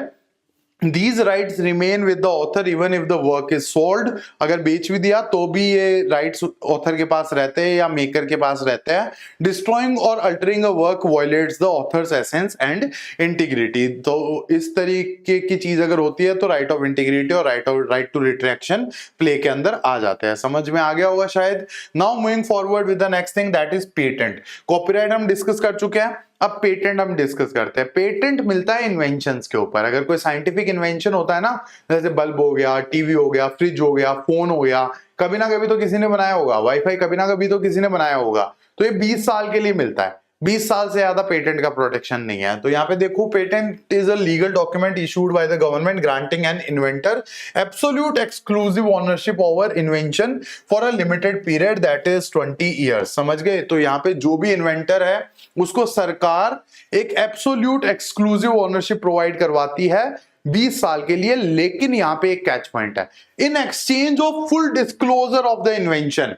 Speaker 1: These rights remain with the author even if the work is sold। अगर बेच भी दिया तो भी ये rights author के पास रहते हैं या maker के पास रहते हैं। Destroying or altering a work violates the author's essence and integrity। तो इस तरीके की चीज अगर होती है तो right of integrity और right to retraction play के अंदर आ जाते हैं। समझ में आ गया होगा शायद। Now moving forward with the next thing, that is patent। Copyright हम डिस्कस कर चुके हैं, अब पेटेंट हम डिस्कस करते हैं। पेटेंट मिलता है इन्वेंशंस के ऊपर। अगर कोई साइंटिफिक इन्वेंशन होता है ना, जैसे बल्ब हो गया, टीवी हो गया, फ्रिज हो गया, फोन हो गया, कभी ना कभी तो किसी ने बनाया होगा, वाईफाई कभी ना कभी तो किसी ने बनाया होगा, तो ये 20 साल के लिए मिलता है। 20 साल से ज्यादा पेटेंट का प्रोटेक्शन नहीं है। तो यहाँ पे देखो, patent is a legal document issued by the government granting N inventor absolute exclusive ownership over invention for a limited period that is 20 years. समझ गए। तो यहाँ पे जो भी इन्वेंटर है उसको सरकार एक एब्सोल्यूट एक्सक्लूसिव ओनरशिप प्रोवाइड करवाती है 20 साल के लिए। लेकिन यहाँ पे एक कैच पॉइंट है, in exchange of full disclosure of the invention.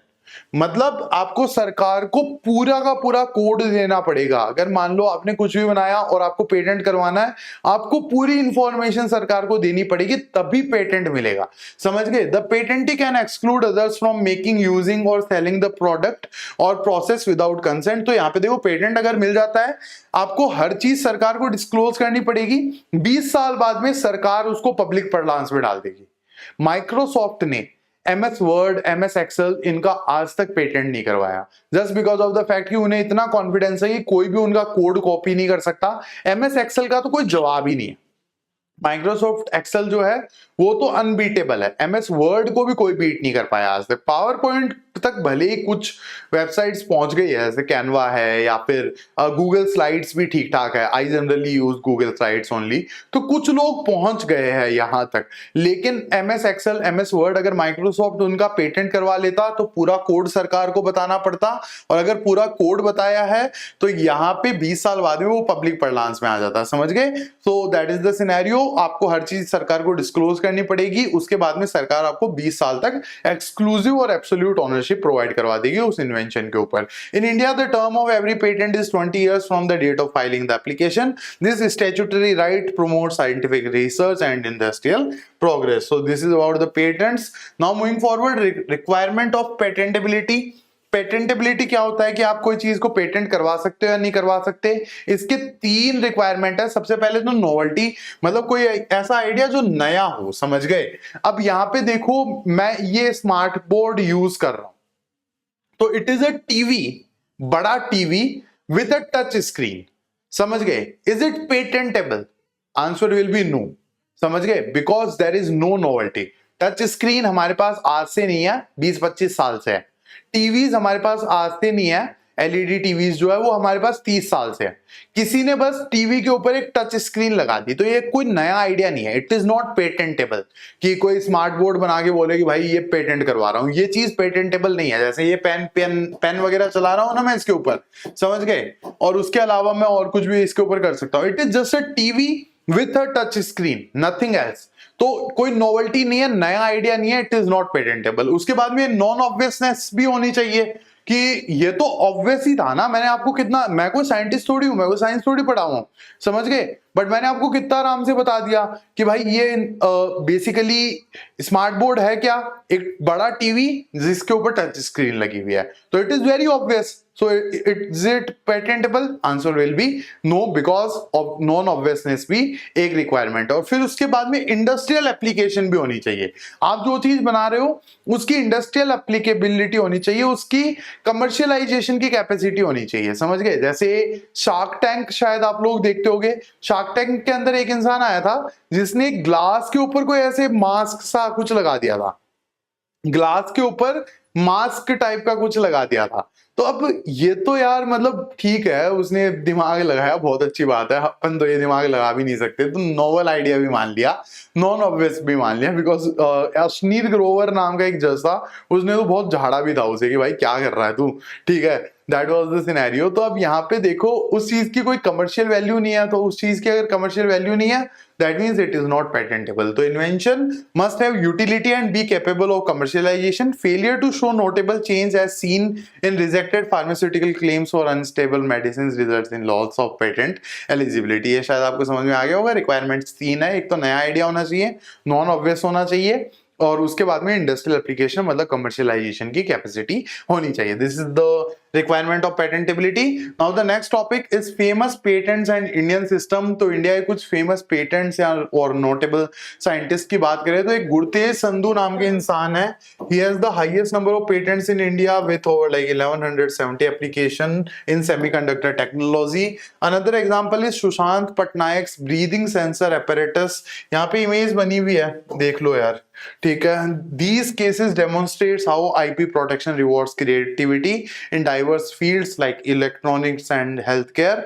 Speaker 1: मतलब आपको सरकार को पूरा का पूरा कोड देना पड़ेगा। अगर मान लो आपने कुछ भी बनाया और आपको पेटेंट करवाना है, आपको पूरी इंफॉर्मेशन सरकार को देनी पड़ेगी, तभी पेटेंट मिलेगा। समझ गए। The patentee can exclude others from making, using or selling the product or process without consent. तो यहाँ पे देखो, पेटेंट अगर मिल जाता है, आपको हर चीज सरकार को डिस्क्लोज करनी पड़ेगी। 20 साल बाद में सरकार उसको पब्लिक परलांस में डाल देगी। माइक्रोसॉफ्ट ने MS वर्ड, MS एक्सेल, इनका आज तक पेटेंट नहीं करवाया, just because of the fact कि उन्हें इतना कॉन्फिडेंस है कि कोई भी उनका कोड कॉपी नहीं कर सकता। MS एक्सेल का तो कोई जवाब ही नहीं है। माइक्रोसॉफ्ट एक्सेल जो है वो तो अनबीटेबल है, MS वर्ड को भी कोई बीट नहीं कर पाया आज तक। पावर पॉइंट तक भले ही कुछ वेबसाइट्स पहुंच गई है, जैसे कैनवा है या फिर गूगल स्लाइड्स भी ठीक ठाक है। I generally use Google slides only. तो कुछ लोग पहुंच गए हैं यहां तक, लेकिन MS एक्सेल, MS वर्ड अगर माइक्रोसॉफ्ट उनका पेटेंट करवा लेता तो पूरा कोड सरकार को बताना पड़ता, और अगर पूरा कोड बताया है तो यहाँ पे 20 साल बाद में वो पब्लिक परलांस में आ जाता। समझ गए। सो दैट इज द सिनेरियो। आपको हर चीज सरकार को डिस्क्लोज करनी पड़ेगी, उसके बाद में सरकार आपको 20 साल तक एक्सक्लूसिव और एब्सोल्यूट ओनरशिप प्रोवाइड करवा देगी उस इन्वेंशन के ऊपर। In India the term of every patent is 20 years from the date of filing the application. This statutory right promotes scientific research and industrial progress. So this is about the patents. Now moving forward, requirement of patentability. Patentability क्या होता है कि आप कोई चीज को patent करवा सकते हो या नहीं करवा सकते। इसके 3 रिक्वायरमेंट है। सबसे पहले तो नोवेल्टी, मतलब कोई ऐसा आइडिया जो नया हो। समझ गए। अब यहां पे देखो, मैं ये स्मार्ट बोर्ड यूज कर रहा हूं, तो इट इज अ टीवी, बड़ा TV with a touch screen. समझ गए। Is it patentable? Answer will be no. समझ गए। Because there is no novelty. Touch screen हमारे पास आज से नहीं है, 20-25 साल से है। टीवीज हमारे पास आज से नहीं है, एलईडी टीवीज जो है वो हमारे पास 30 साल से है। किसी ने बस टीवी के ऊपर एक टच स्क्रीन लगा दी, तो ये कोई नया आइडिया नहीं है। इट इज नॉट पेटेंटेबल कि कोई स्मार्ट बोर्ड बना के बोले कि भाई ये पेटेंट करवा रहा हूं। ये चीज पेटेंटेबल नहीं है। जैसे ये पेन वगैरह चला रहा हूं ना मैं इसके ऊपर, समझ गए, और उसके अलावा मैं और कुछ भी इसके ऊपर कर सकता हूं। It is just a TV with a touch screen, nothing else. तो कोई नोवेल्टी नहीं है, नया आइडिया नहीं है, इट इज नॉट पेटेंटेबल। उसके बाद में नॉन ऑब्वियसनेस भी होनी चाहिए कि ये तो ऑब्वियस ही था ना, मैंने आपको कितना, मैं कोई साइंटिस्ट थोड़ी हूं, मैं कोई साइंस थोड़ी पढ़ा हूं, समझ गए, बट मैंने आपको कितना आराम से बता दिया कि भाई ये बेसिकली स्मार्ट बोर्ड है क्या, एक बड़ा टीवी जिसके ऊपर टच स्क्रीन लगी हुई है, तो it is very obvious. So is it patentable? Answer will be no, because of non obviousness भी एक रिक्वायरमेंट है. और फिर उसके बाद में इंडस्ट्रियल एप्लीकेशन भी होनी चाहिए. आप जो चीज बना रहे हो उसकी इंडस्ट्रियल एप्लीकेबिलिटी होनी चाहिए, उसकी कमर्शियलाइजेशन की कैपेसिटी होनी चाहिए, समझ गए. जैसे शार्क टैंक शायद आप लोग देखते होंगे, शार्क टैंक के अंदर एक इंसान आया था जिसने ग्लास के ऊपर कोई ऐसे मास्क सा कुछ लगा दिया था, ग्लास के ऊपर मास्क टाइप का कुछ लगा दिया था. तो अब ये तो यार मतलब ठीक है, उसने दिमाग लगाया, बहुत अच्छी बात है, अपन तो ये दिमाग लगा भी नहीं सकते, तो नोवेल आइडिया भी मान लिया, नॉन ऑब्वियस भी मान लिया, बिकॉज अश्नीर ग्रोवर नाम का एक जज था, उसने तो बहुत झाड़ा भी था उसे कि भाई क्या कर रहा है तू, ठीक है, दैट वाज द सिनेरियो. तो अब यहाँ पे देखो उस चीज की कोई कमर्शियल वैल्यू नहीं है, तो उस चीज की अगर कमर्शियल वैल्यू नहीं है, that means it is not patentable. तो invention must have utility and be capable of commercialization. Failure to show notable change as seen in rejected pharmaceutical claims or unstable medicines results in loss of patent eligibility. ये शायद आपको समझ में आ गया होगा. Requirements 3 है, एक तो नया आइडिया होना चाहिए, नॉन ऑब्वियस होना चाहिए, और उसके बाद में इंडस्ट्रियल एप्लीकेशन मतलब कमर्शियलाइजेशन की कैपेसिटी होनी चाहिए. This is the requirement of patentability. Now the next topic is famous patents and Indian system. तो इंडिया के कुछ फेमस पेटेंट्स या और नोटेबल साइंटिस्ट की बात करें तो एक गुरतेज संधू नाम के इंसान है. He has the highest number of patents in India with over like 1170 application in semiconductor technology. Another example is Sushant Patnaik's breathing sensor apparatus. यहाँ पे इमेज बनी हुई है, देख लो यार, ठीक है. These cases demonstrates how IP protection rewards creativity in diverse fields like electronics and healthcare.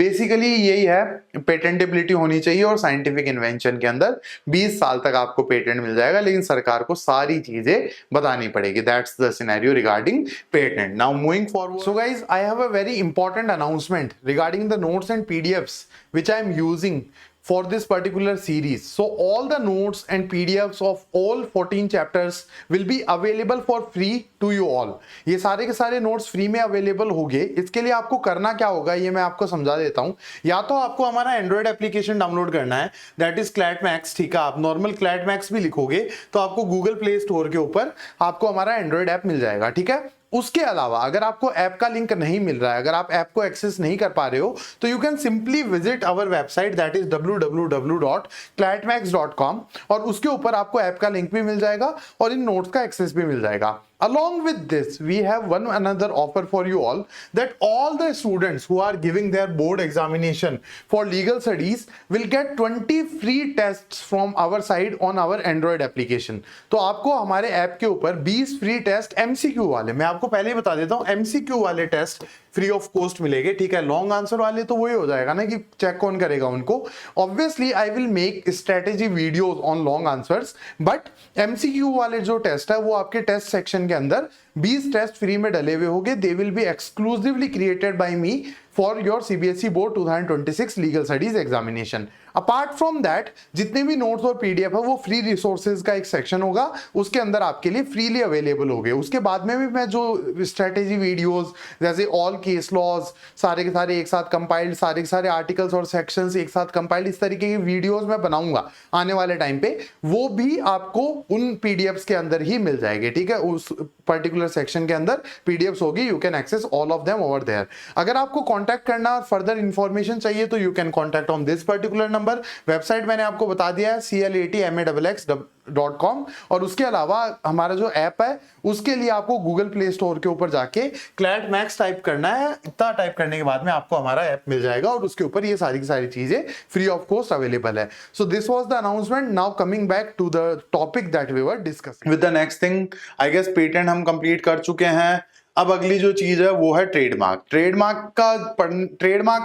Speaker 1: Basically यही है, पेटेंटेबिलिटी होनी चाहिए और साइंटिफिक इन्वेंशन के अंदर 20 साल तक आपको पेटेंट मिल जाएगा, लेकिन सरकार को सारी चीजें बतानी पड़ेगी. That's the scenario regarding patent. Now moving forward. So guys, I have a very important announcement regarding the notes and PDFs which I am using for this particular series. So all the notes and PDFs of all 14 chapters will be available for free to you all. ये सारे के सारे notes free में available होंगे. इसके लिए आपको करना क्या होगा ये मैं आपको समझा देता हूं. या तो आपको हमारा एंड्रॉइड एप्लीकेशन डाउनलोड करना है, दैट इज क्लैटमैक्स, ठीक है. आप नॉर्मल क्लैटमैक्स भी लिखोगे तो आपको गूगल प्ले स्टोर के ऊपर आपको हमारा एंड्रॉइड ऐप मिल जाएगा, ठीक है. उसके अलावा अगर आपको ऐप का लिंक नहीं मिल रहा है, अगर आप ऐप को एक्सेस नहीं कर पा रहे हो, तो you can simply visit our website that is www.clatmax.com और उसके ऊपर आपको ऐप का लिंक भी मिल जाएगा और इन नोट्स का एक्सेस भी मिल जाएगा. Along with this, we have one another offer for you all, that all the students who are giving their board examination for legal studies will get 20 free tests from our side on our Android application. तो आपको हमारे app के ऊपर 20 free test MCQ वाले, मैं आपको पहले ही बता देता हूं, MCQ वाले टेस्ट फ्री ऑफ कॉस्ट मिलेंगे, ठीक है. लॉन्ग आंसर वाले तो वही हो जाएगा ना कि चेक कौन करेगा उनको. Obviously I will make strategy videos on long answers, but MCQ वाले जो टेस्ट है वो आपके टेस्ट सेक्शन के अंदर 20 टेस्ट फ्री में डले हुए होंगे. They will be exclusively created by me for your CBSE board 2026 legal studies examination. Apart from that जितने भी नोट्स और PDF है वो फ्री रिसोर्सेज का एक सेक्शन होगा, उसके अंदर आपके लिए फ्रीली अवेलेबल होंगे. उसके बाद में भी मैं जो स्ट्रेटेजी वीडियोस जैसे ऑल केस लॉज सारे के सारे एक साथ कंपाइल्ड, सारे के सारे आर्टिकल्स और सेक्शंस एक साथ कंपाइल्ड, इस तरीके की वीडियोस मैं बनाऊंगा आने वाले टाइम पे, वो भी आपको उन PDFs के अंदर ही मिल जाएंगे, ठीक है. उस पर्टिकुलर सेक्शन के अंदर PDFs होगी, you can access all of them over there. अगर आपको कांटेक्ट करना और फर्दर इंफॉर्मेशन चाहिए तो you can contact on this particular number. Website मैंने आपको बता दिया है CLATMAXX.com. और उसके अलावा हमारा जो ऐप है उसके लिए आपको गूगल प्ले स्टोर के ऊपर जाके क्लैटमैक्स टाइप करना है. इतना टाइप करने के बाद में आपको हमारा ऐप मिल जाएगा और उसके ऊपर ये सारी की सारी चीजें फ्री ऑफ कॉस्ट अवेलेबल है. So this was the announcement. Now coming back to the topic that we were discussing with the next thing. I guess patent हम कंप्लीट कर चुके हैं. अब अगली जो चीज है वो है ट्रेडमार्क. ट्रेडमार्क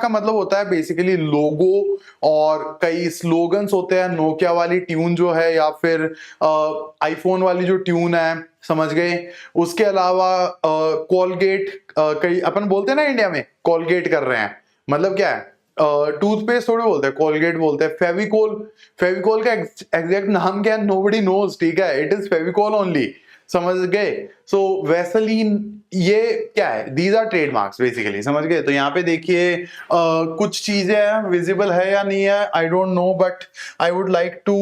Speaker 1: का मतलब होता है बेसिकली लोगो और कई स्लोगन्स होते हैं. नोकिया वाली ट्यून जो है या फिर आईफोन वाली जो ट्यून है, समझ गए. उसके अलावा कोलगेट, कई अपन बोलते हैं ना इंडिया में कोलगेट कर रहे हैं, मतलब क्या है, टूथपेस्ट थोड़े बोलते हैं, कोलगेट बोलते हैं. फेविकोल का एग्जैक्ट नाम क्या है, नोबडी नोज, ठीक है. इट इज फेविकोल ओनली, समझ गए। सो वैसलीन ये क्या है, दीज आर ट्रेडमार्क्स बेसिकली, समझ गए। तो यहाँ पे देखिए कुछ चीजें विजिबल है या नहीं है, I don't know, but I would like to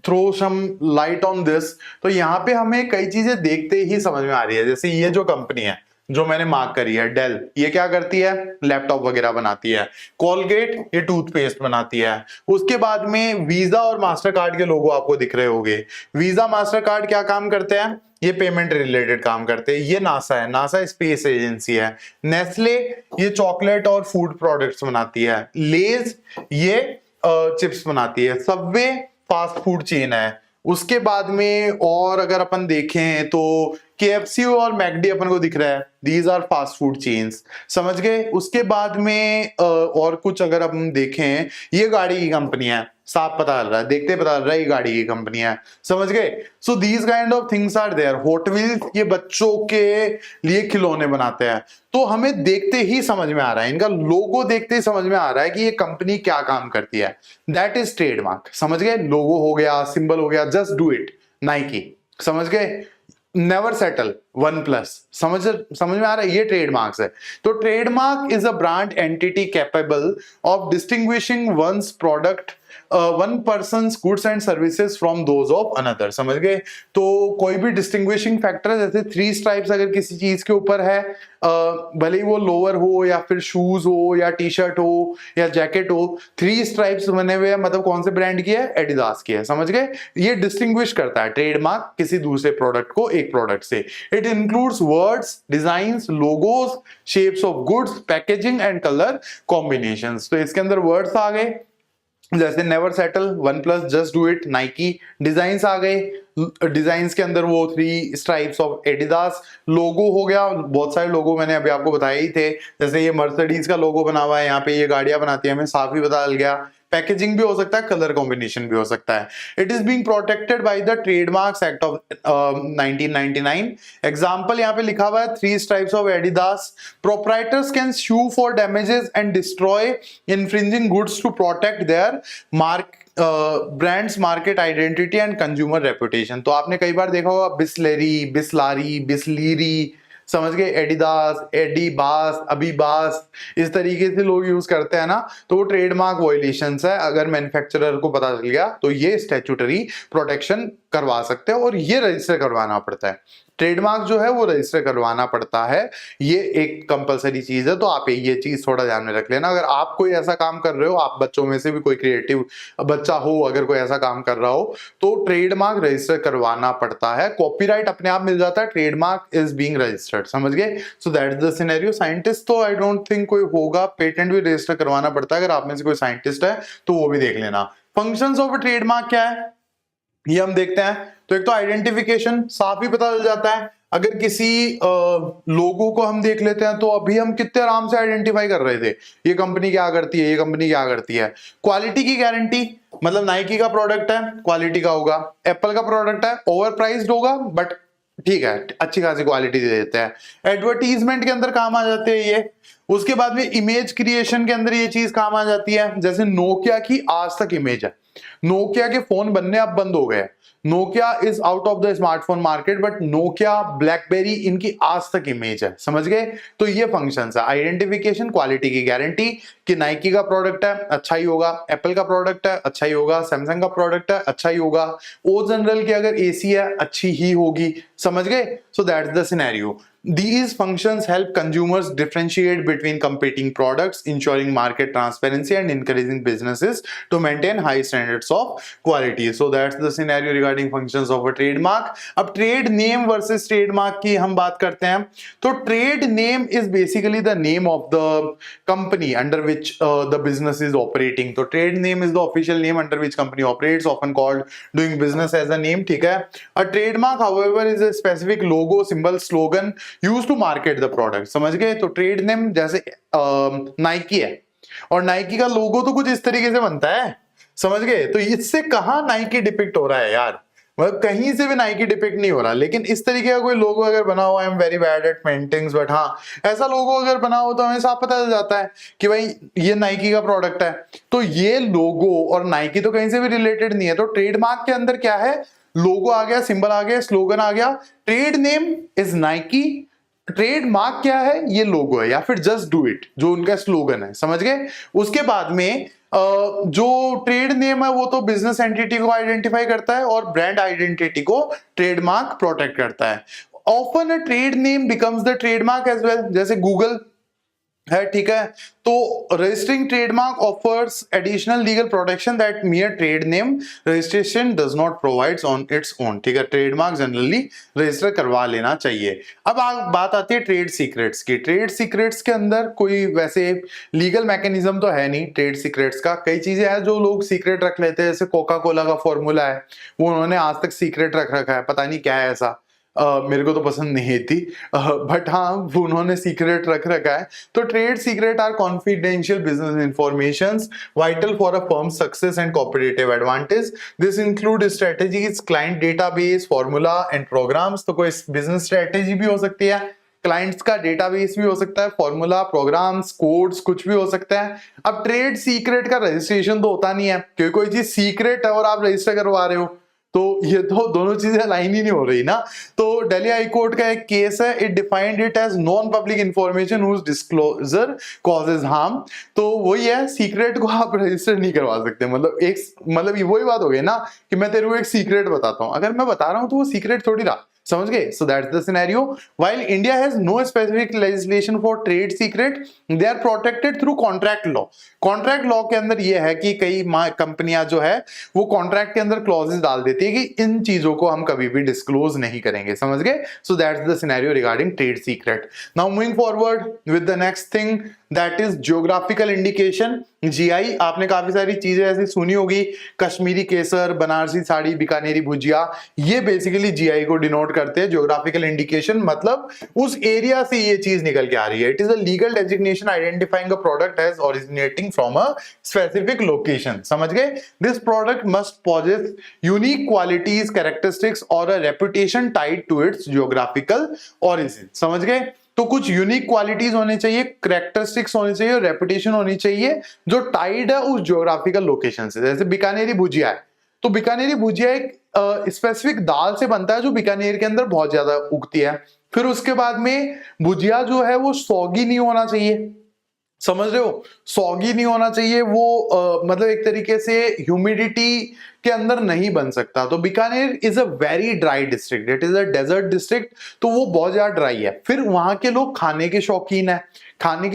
Speaker 1: throw some light on this. तो यहाँ पे हमें कई चीजें देखते ही समझ में आ रही है। जैसे ये जो कंपनी है जो मैंने मार्क करी है, डेल, ये क्या करती है, लैपटॉप वगैरह बनाती है। कोलगेट ये टूथपेस्ट बनाती है। उसके बाद में वीजा और मास्टर कार्ड के लोगो आपको दिख रहे होंगे। वीजा मास्टर कार्ड क्या काम करते हैं, ये पेमेंट रिलेटेड काम करते हैं। ये नासा है, नासा स्पेस एजेंसी है। नेस्ले ये चॉकलेट और फूड प्रोडक्ट्स बनाती है। लेज ये चिप्स बनाती है। सबवे फास्ट फूड चेन है। उसके बाद में और अगर अपन देखें तो KFC और मैकडी अपन को दिख रहा है, these are fast food chains, समझ गए। उसके बाद में और कुछ अगर हम देखें, ये गाड़ी की कंपनी है, साफ पता चल रहा है, देखते पता चल रहा है ये गाड़ी की कंपनी है, समझ गए। So these kind of things are there. Hot Wheels ये बच्चों के लिए खिलौने बनाते हैं। तो हमें देखते ही समझ में आ रहा है, इनका लोगो देखते ही समझ में आ रहा है कि ये कंपनी क्या काम करती है। दैट इज ट्रेडमार्क, समझ गए। लोगो हो गया, सिंबल हो गया, जस्ट डू इट, नाइकी, समझ गए। नेवर सेटल, वन प्लस, समझ में आ रहा है, ये ट्रेडमार्क्स है। तो trademark is a brand entity capable of distinguishing one's product one person's goods and services from those of another, समझ गए। तो कोई भी डिस्टिंग्विशिंग फैक्टर, जैसे 3 स्ट्राइप्स अगर किसी चीज के ऊपर है, भले ही वो लोअर हो या फिर शूज हो या टी शर्ट हो या जैकेट हो, 3 स्ट्राइप्स बने हुए हैं, मतलब कौन से ब्रांड की है, एडिडास की है, समझ गए। ये डिस्टिंग्विश करता है ट्रेडमार्क किसी दूसरे प्रोडक्ट को एक प्रोडक्ट से। It includes words, designs, logos, shapes of goods, packaging and colour combinations. तो इसके अंदर वर्ड्स आ गए, जैसे never settle, OnePlus, just do it, Nike. Designs आ गए, डिजाइन्स के अंदर वो 3 स्ट्राइप्स ऑफ एडिडास। लोगो हो गया, बहुत सारे लोगो मैंने अभी आपको बताए ही थे, जैसे ये मर्सिडीज का लोगो बना हुआ है, यहाँ पे ये गाड़ियां बनाती है, हमें साफ ही पता चल गया। पैकेजिंग भी हो सकता है, कलर कॉम्बिनेशन भी हो सकता है। It is being protected by the trademarks act of 1999। Example यहाँ पे लिखा हुआ है, 3 stripes of Adidas. Proprietors can sue for damages and destroy infringing goods to protect their mark brands, market identity and consumer reputation. तो आपने कई बार देखा होगा बिस्लेरी, बिस्लारी, बिस्लीरी, समझ गए, एडिडास, एडीबास, अबीबास, इस तरीके से लोग यूज करते हैं ना, तो वो ट्रेडमार्क वायलेशंस है। अगर मैन्युफैक्चरर को पता चल गया तो ये स्टैट्यूटरी प्रोटेक्शन करवा सकते हैं और ये रजिस्टर करवाना पड़ता है। ट्रेडमार्क जो है वो रजिस्टर करवाना पड़ता है, ये एक कंपलसरी चीज है। तो आप ये चीज थोड़ा ध्यान में रख लेना। अगर आप कोई ऐसा काम कर रहे हो, आप बच्चों में से भी कोई क्रिएटिव बच्चा हो, अगर कोई ऐसा काम कर रहा हो, तो ट्रेडमार्क रजिस्टर करवाना पड़ता है। कॉपीराइट अपने आप मिल जाता है, ट्रेडमार्क इज बीइंग रजिस्टर्ड, समझ गए। सो that is the scenario. Scientist तो आई डोंट थिंक कोई होगा, पेटेंट भी रजिस्टर करवाना पड़ता है। अगर आप में से कोई साइंटिस्ट है तो वो भी देख लेना। फंक्शंस ऑफ अ ट्रेडमार्क क्या है, ये हम देखते हैं। तो एक तो आइडेंटिफिकेशन, साफ ही पता चल जाता है। अगर किसी लोगो को हम देख लेते हैं तो अभी हम कितने आराम से आइडेंटिफाई कर रहे थे, ये कंपनी क्या करती है, ये कंपनी क्या करती है। क्वालिटी की गारंटी, मतलब नाइकी का प्रोडक्ट है, क्वालिटी का होगा। एप्पल का प्रोडक्ट है, ओवर प्राइस्ड होगा, बट ठीक है, अच्छी खासी क्वालिटी दे देते हैं। एडवर्टीजमेंट के अंदर काम आ जाते हैं ये। उसके बाद में इमेज क्रिएशन के अंदर ये चीज काम आ जाती है। जैसे नोकिया की आज तक इमेज है, नोकिया के फोन बनने अब बंद हो गए, Nokia is out of the smartphone market, but Nokia, blackberry, इनकी आज तक इमेज है, समझ गए। तो ये फंक्शंस है, आइडेंटिफिकेशन, क्वालिटी की गारंटी कि नाइकी का प्रोडक्ट है अच्छा ही होगा, एप्पल का प्रोडक्ट है अच्छा ही होगा, सैमसंग का प्रोडक्ट है अच्छा ही होगा, ओ जनरल की अगर एसी है अच्छी ही होगी, समझ गए। So that's the scenario. These functions help consumers differentiate between competing products, ensuring market transparency and encouraging businesses to maintain high standards of quality. So that's the scenario regarding functions of a trademark. अब trade name versus trademark की हम बात करते हैं। तो trade name is basically the name of the company under which the business is operating. तो trade name is the official name under which company operates, often called doing business as a name, ठीक है। A trademark, however, is a specific logo, symbol, slogan use to market the product, समझ गए। तो trade name जैसे Nike है और Nike का लोगो तो कुछ इस तरीके से बनता है, समझ गए। तो इससे कहां नाइकी डिपिक्ट हो रहा है यार, मतलब कहीं से भी नाइकी डिपिक्ट नहीं हो रहा, लेकिन इस तरीके का कोई लोगो अगर बना हुआ, I am very bad at paintings, but हाँ ऐसा लोगो अगर बना हो तो हमें साफ पता चल जाता है कि भाई ये नाइकी का प्रोडक्ट है। तो ये लोगो और नाइकी तो कहीं से भी रिलेटेड नहीं है। तो ट्रेडमार्क के अंदर क्या है, लोगो आ गया, सिंबल आ गया, स्लोगन आ गया। Trade name is Nike, trade mark क्या है, ये लोगो है, या फिर जस्ट डू इट जो उनका स्लोगन है, समझ गए। उसके बाद में जो ट्रेड नेम है वो तो बिजनेस एंटिटी को आइडेंटिफाई करता है और ब्रांड आइडेंटिटी को ट्रेडमार्क प्रोटेक्ट करता है। Often a trade name becomes the trademark as well, जैसे गूगल है, ठीक है। तो registering trademark offers additional legal protection that mere trade name registration does not provides on its own, ठीक है। ट्रेडमार्क जनरली रजिस्टर करवा लेना चाहिए। अब बात आती है ट्रेड सीक्रेट्स की। ट्रेड सीक्रेट्स के अंदर कोई वैसे लीगल मैकेनिज्म तो है नहीं ट्रेड सीक्रेट्स का। कई चीजें हैं जो लोग सीक्रेट रख लेते हैं, जैसे कोका कोला का फॉर्मूला है, वो उन्होंने आज तक सीक्रेट रख रखा है, पता नहीं क्या है ऐसा। मेरे को तो पसंद नहीं थी, बट हाँ उन्होंने सीक्रेट रख रखा है। तो trade secret are confidential business informations vital for a firm success and competitive advantage. This include strategies, client database, formula and programs. तो कोई बिजनेस स्ट्रेटेजी भी हो सकती है, क्लाइंट्स का डेटाबेस भी हो सकता है, फॉर्मूला, प्रोग्राम्स, कोड्स, कुछ भी हो सकता है। अब ट्रेड सीक्रेट का रजिस्ट्रेशन तो होता नहीं है, क्योंकि कोई चीज सीक्रेट है और आप रजिस्टर करवा रहे हो, तो ये तो दोनों चीजें अलाइन ही नहीं हो रही ना। तो दिल्ली हाई कोर्ट का एक केस है, it defined it as non public information whose disclosure causes harm. तो वही है, सीक्रेट को आप रजिस्टर नहीं करवा सकते। मतलब ये वही बात हो गई ना कि मैं तेरे को एक सीक्रेट बताता हूं, अगर मैं बता रहा हूं तो वो सीक्रेट थोड़ी रहा, समझ गए। So that's the scenario. While India has no specific legislation for trade secret, they are protected through contract law. Contract law के अंदर ये है कि कई कंपनियां जो है वो कॉन्ट्रैक्ट के अंदर क्लॉजेस डाल देती है कि इन चीजों को हम कभी भी डिस्क्लोज नहीं करेंगे, समझ गए। So that's the scenario regarding trade secret. Now moving forward with the next thing, that is geographical indication, GI. आपने काफी सारी चीजें ऐसी सुनी होगी, कश्मीरी केसर, बनारसी साड़ी, बीकानेरी भुजिया, ये बेसिकली जीआई को डिनोट करते हैं। जियोग्राफिकल इंडिकेशन मतलब उस एरिया से ये चीज निकल के आ रही है। It is a legal designation identifying a product as originating from a specific location, समझ गए। This product must possess unique qualities, characteristics or a reputation tied to its geographical origin, समझ गए। तो कुछ यूनिक क्वालिटीज होने चाहिए, characteristics होने चाहिए और रेपुटेशन होनी चाहिए जो टाइड है उस जियोग्राफिकल लोकेशन से। जैसे बीकानेरी भुजिया है, तो बीकानेरी भुजिया एक स्पेसिफिक दाल से बनता है जो बीकानेर के अंदर बहुत ज्यादा उगती है। फिर उसके बाद में भुजिया जो है वो सौगी नहीं होना चाहिए, समझ रहे हो, सॉगी नहीं होना चाहिए वो, मतलब एक तरीके से ह्यूमिडिटी के अंदर नहीं बन सकता। तो Bikaner is a very dry district, it is a desert district, तो वो बहुत ज्यादा ड्राई है। फिर वहां के लोग खाने के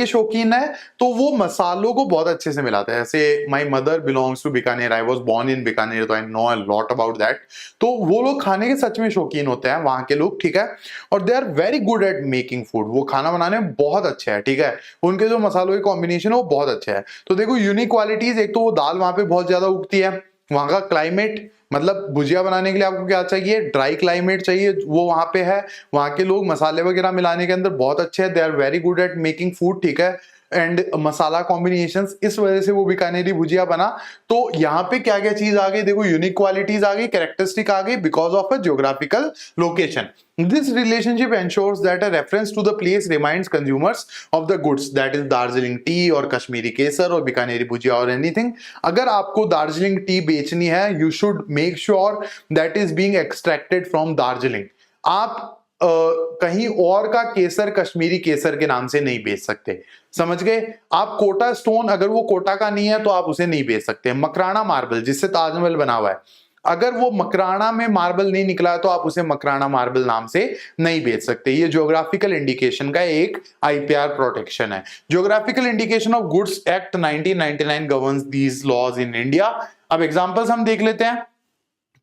Speaker 1: शौकीन है, तो वो मसालों को बहुत अच्छे से मिलाते हैं। जैसे my mother belongs to Bikaner, I was born in Bikaner, तो I know a lot about that. तो वो लोग खाने के सच में शौकीन होते हैं वहां के लोग, ठीक है। और they are very good at making food, वो खाना बनाने में बहुत अच्छे हैं, ठीक है। उनके जो मसालों के कॉम्बिनेशन है वो बहुत अच्छा है। तो देखो यूनिक क्वालिटीज, एक तो वो दाल वहां पे बहुत ज्यादा उगती है, वहां का क्लाइमेट, मतलब भुजिया बनाने के लिए आपको क्या चाहिए, ड्राई क्लाइमेट चाहिए, वो वहां पे है। वहां के लोग मसाले वगैरह मिलाने के अंदर बहुत अच्छे हैं, they are very good at making food, ठीक है, एंड मसाला कॉम्बिनेशंस, इस वजह से वो बीकानेरी भुजिया बना। तो यहाँ पे क्या क्या चीज आ गई, देखो यूनिक क्वालिटीज आ गई, कैरेक्टरिस्टिक आ गई, because of a geographical location. This relationship ensures that a reference to the place reminds consumers of the goods, that is Darjeeling tea और कश्मीरी केसर और बीकानेरी भुजिया और anything। अगर आपको दार्जिलिंग टी बेचनी है, you should make sure that is being extracted from Darjeeling. आप कहीं और का केसर कश्मीरी केसर के नाम से नहीं बेच सकते, समझ गए। आप कोटा स्टोन, अगर वो कोटा का नहीं है तो आप उसे नहीं बेच सकते। मकराना मार्बल जिससे ताजमहल बना हुआ है, अगर वो मकराना में मार्बल नहीं निकला है तो आप उसे मकराना मार्बल नाम से नहीं बेच सकते। ये ज्योग्राफिकल इंडिकेशन का एक आईपीआर प्रोटेक्शन है। Geographical indication of goods act 1999 governs these laws in India. अब एग्जांपल्स हम देख लेते हैं,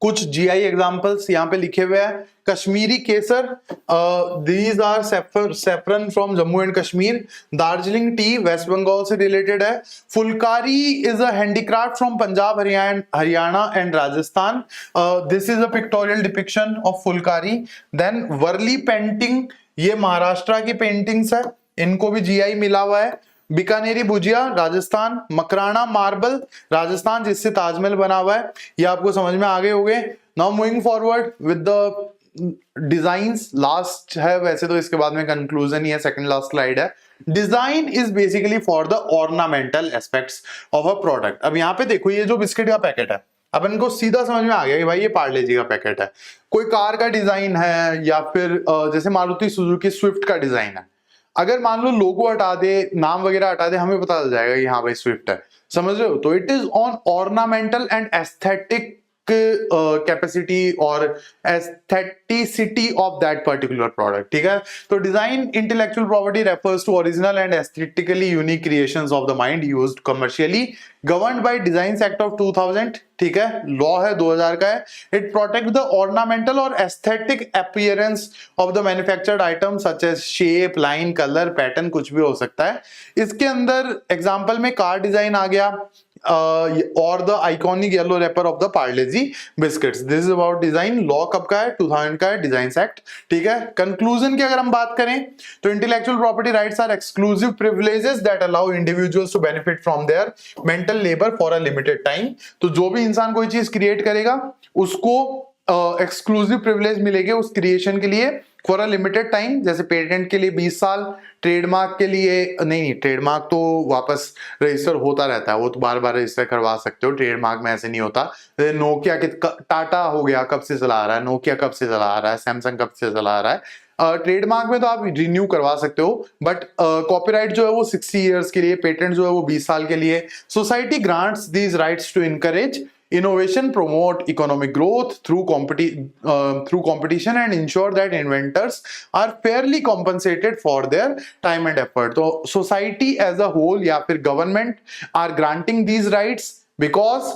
Speaker 1: कुछ जीआई एग्जांपल्स यहाँ पे लिखे हुए हैं। कश्मीरी केसर, these are saffron from Jammu and Kashmir. Darjeeling tea West Bengal से रिलेटेड है। Phulkari is a handicraft from Punjab, Haryana and Rajasthan. This is a pictorial depiction of phulkari. Then Warli painting, ये महाराष्ट्र की पेंटिंग्स है, इनको भी जीआई मिला हुआ है। बीकानेरी भुजिया राजस्थान, मकराना मार्बल राजस्थान जिससे ताजमहल बना हुआ है। ये आपको समझ में आ गए होंगे। Now moving forward with the designs, last है वैसे तो, इसके बाद में कंक्लूजन ही है, सेकंड लास्ट स्लाइड है। Design is basically for the ornamental aspects of a product. अब यहाँ पे देखो, ये जो बिस्किट का पैकेट है, अपन को सीधा समझ में आ गया कि भाई ये पार्ले-जी का पैकेट है। कोई कार का डिजाइन है या फिर जैसे मारुति सुजुकी स्विफ्ट का डिजाइन है, अगर मान लो लोगो हटा दे, नाम वगैरह हटा दे, हमें पता चल जाएगा कि हाँ भाई स्विफ्ट है, समझ रहे हो? तो it is on ornamental and aesthetic capacity और aestheticity of that particular product, ठीक है? तो design intellectual property refers to original and aesthetically unique creations of the mind used commercially, governed by design act of 2000, ठीक है? Law है 2000 का है। It protect the ornamental और aesthetic appearance of the manufactured item such as shape, line, colour, pattern, कुछ भी हो सकता है। इसके अंदर एग्जांपल में कार डिजाइन आ गया और the iconic yellow wrapper of the Parle-G biscuits. This is about design. Law कब का है? 2000 का है, डिजाइन एक्ट, ठीक है? कंक्लूजन की अगर हम बात करें तो intellectual property rights are exclusive privileges that allow individuals to benefit from their mental labour for a limited time. तो जो भी इंसान कोई चीज क्रिएट करेगा उसको एक्सक्लूसिव प्रिविलेज मिलेंगे उस क्रिएशन के लिए फॉर अ लिमिटेड टाइम। जैसे पेटेंट के लिए 20 साल, ट्रेडमार्क के लिए नहीं, ट्रेडमार्क तो वापस रजिस्टर होता रहता है, वो तो बार बार रजिस्टर करवा सकते हो, ट्रेडमार्क में ऐसे नहीं होता। नोकिया के टाटा हो गया, कब से चला रहा है, नोकिया कब से चला रहा है, सैमसंग कब से चला रहा है। ट्रेडमार्क में तो आप रिन्यू करवा सकते हो, बट कॉपीराइट जो है वो 60 इयर्स के लिए, पेटेंट जो है वो 20 साल के लिए। Society grants these rights to encourage innovation, promote economic growth through competition and ensure that inventors are fairly compensated for their time and effort. So society as a whole या फिर government are granting these rights because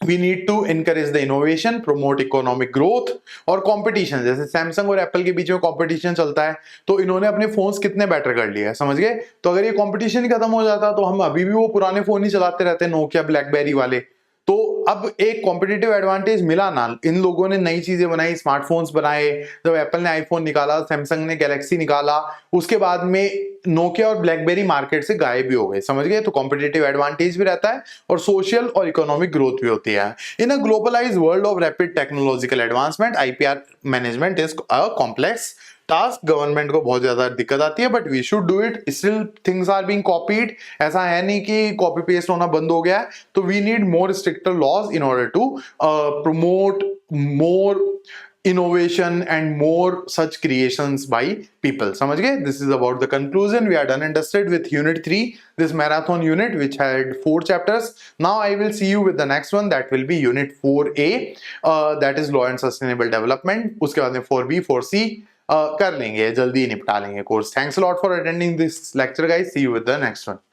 Speaker 1: we need to encourage the innovation, promote economic growth और competition। जैसे Samsung और Apple के बीच में competition चलता है, तो इन्होंने अपने फोन्स कितने बेटर कर लिए, समझ गए? तो अगर ये competition ही खत्म हो जाता तो हम अभी भी वो पुराने फोन ही चलाते रहते, नोकिया, ब्लैकबेरी वाले। तो अब एक कॉम्पिटिटिव एडवांटेज मिला ना, इन लोगों ने नई चीजें बनाई, स्मार्टफोन्स बनाए, जब एप्पल ने आईफोन निकाला, सैमसंग ने गैलेक्सी निकाला, उसके बाद में नोकिया और ब्लैकबेरी मार्केट से गायब भी हो गए, समझ गए? तो कॉम्पिटिटिव एडवांटेज भी रहता है और सोशल और इकोनॉमिक ग्रोथ भी होती है। In a globalised world of rapid technological advancement, IPR management is a complex task. Government को बहुत ज्यादा दिक्कत आती है, but we should do it. Still things are being copied, ऐसा है नहीं कि कॉपी पेस्ट होना बंद हो गया है। तो we need more stricter laws in order to promote more innovation and more such creations by people, समझ गए? This is about the conclusion. We are done and dusted with unit 3, this marathon unit which had 4 chapters. Now I will see you with the next one, that will be unit 4A, that is law and sustainable development. उसके बाद में 4B 4C कर लेंगे, जल्दी निपटा लेंगे course. Thanks a lot for attending this lecture guys, see you with the next one.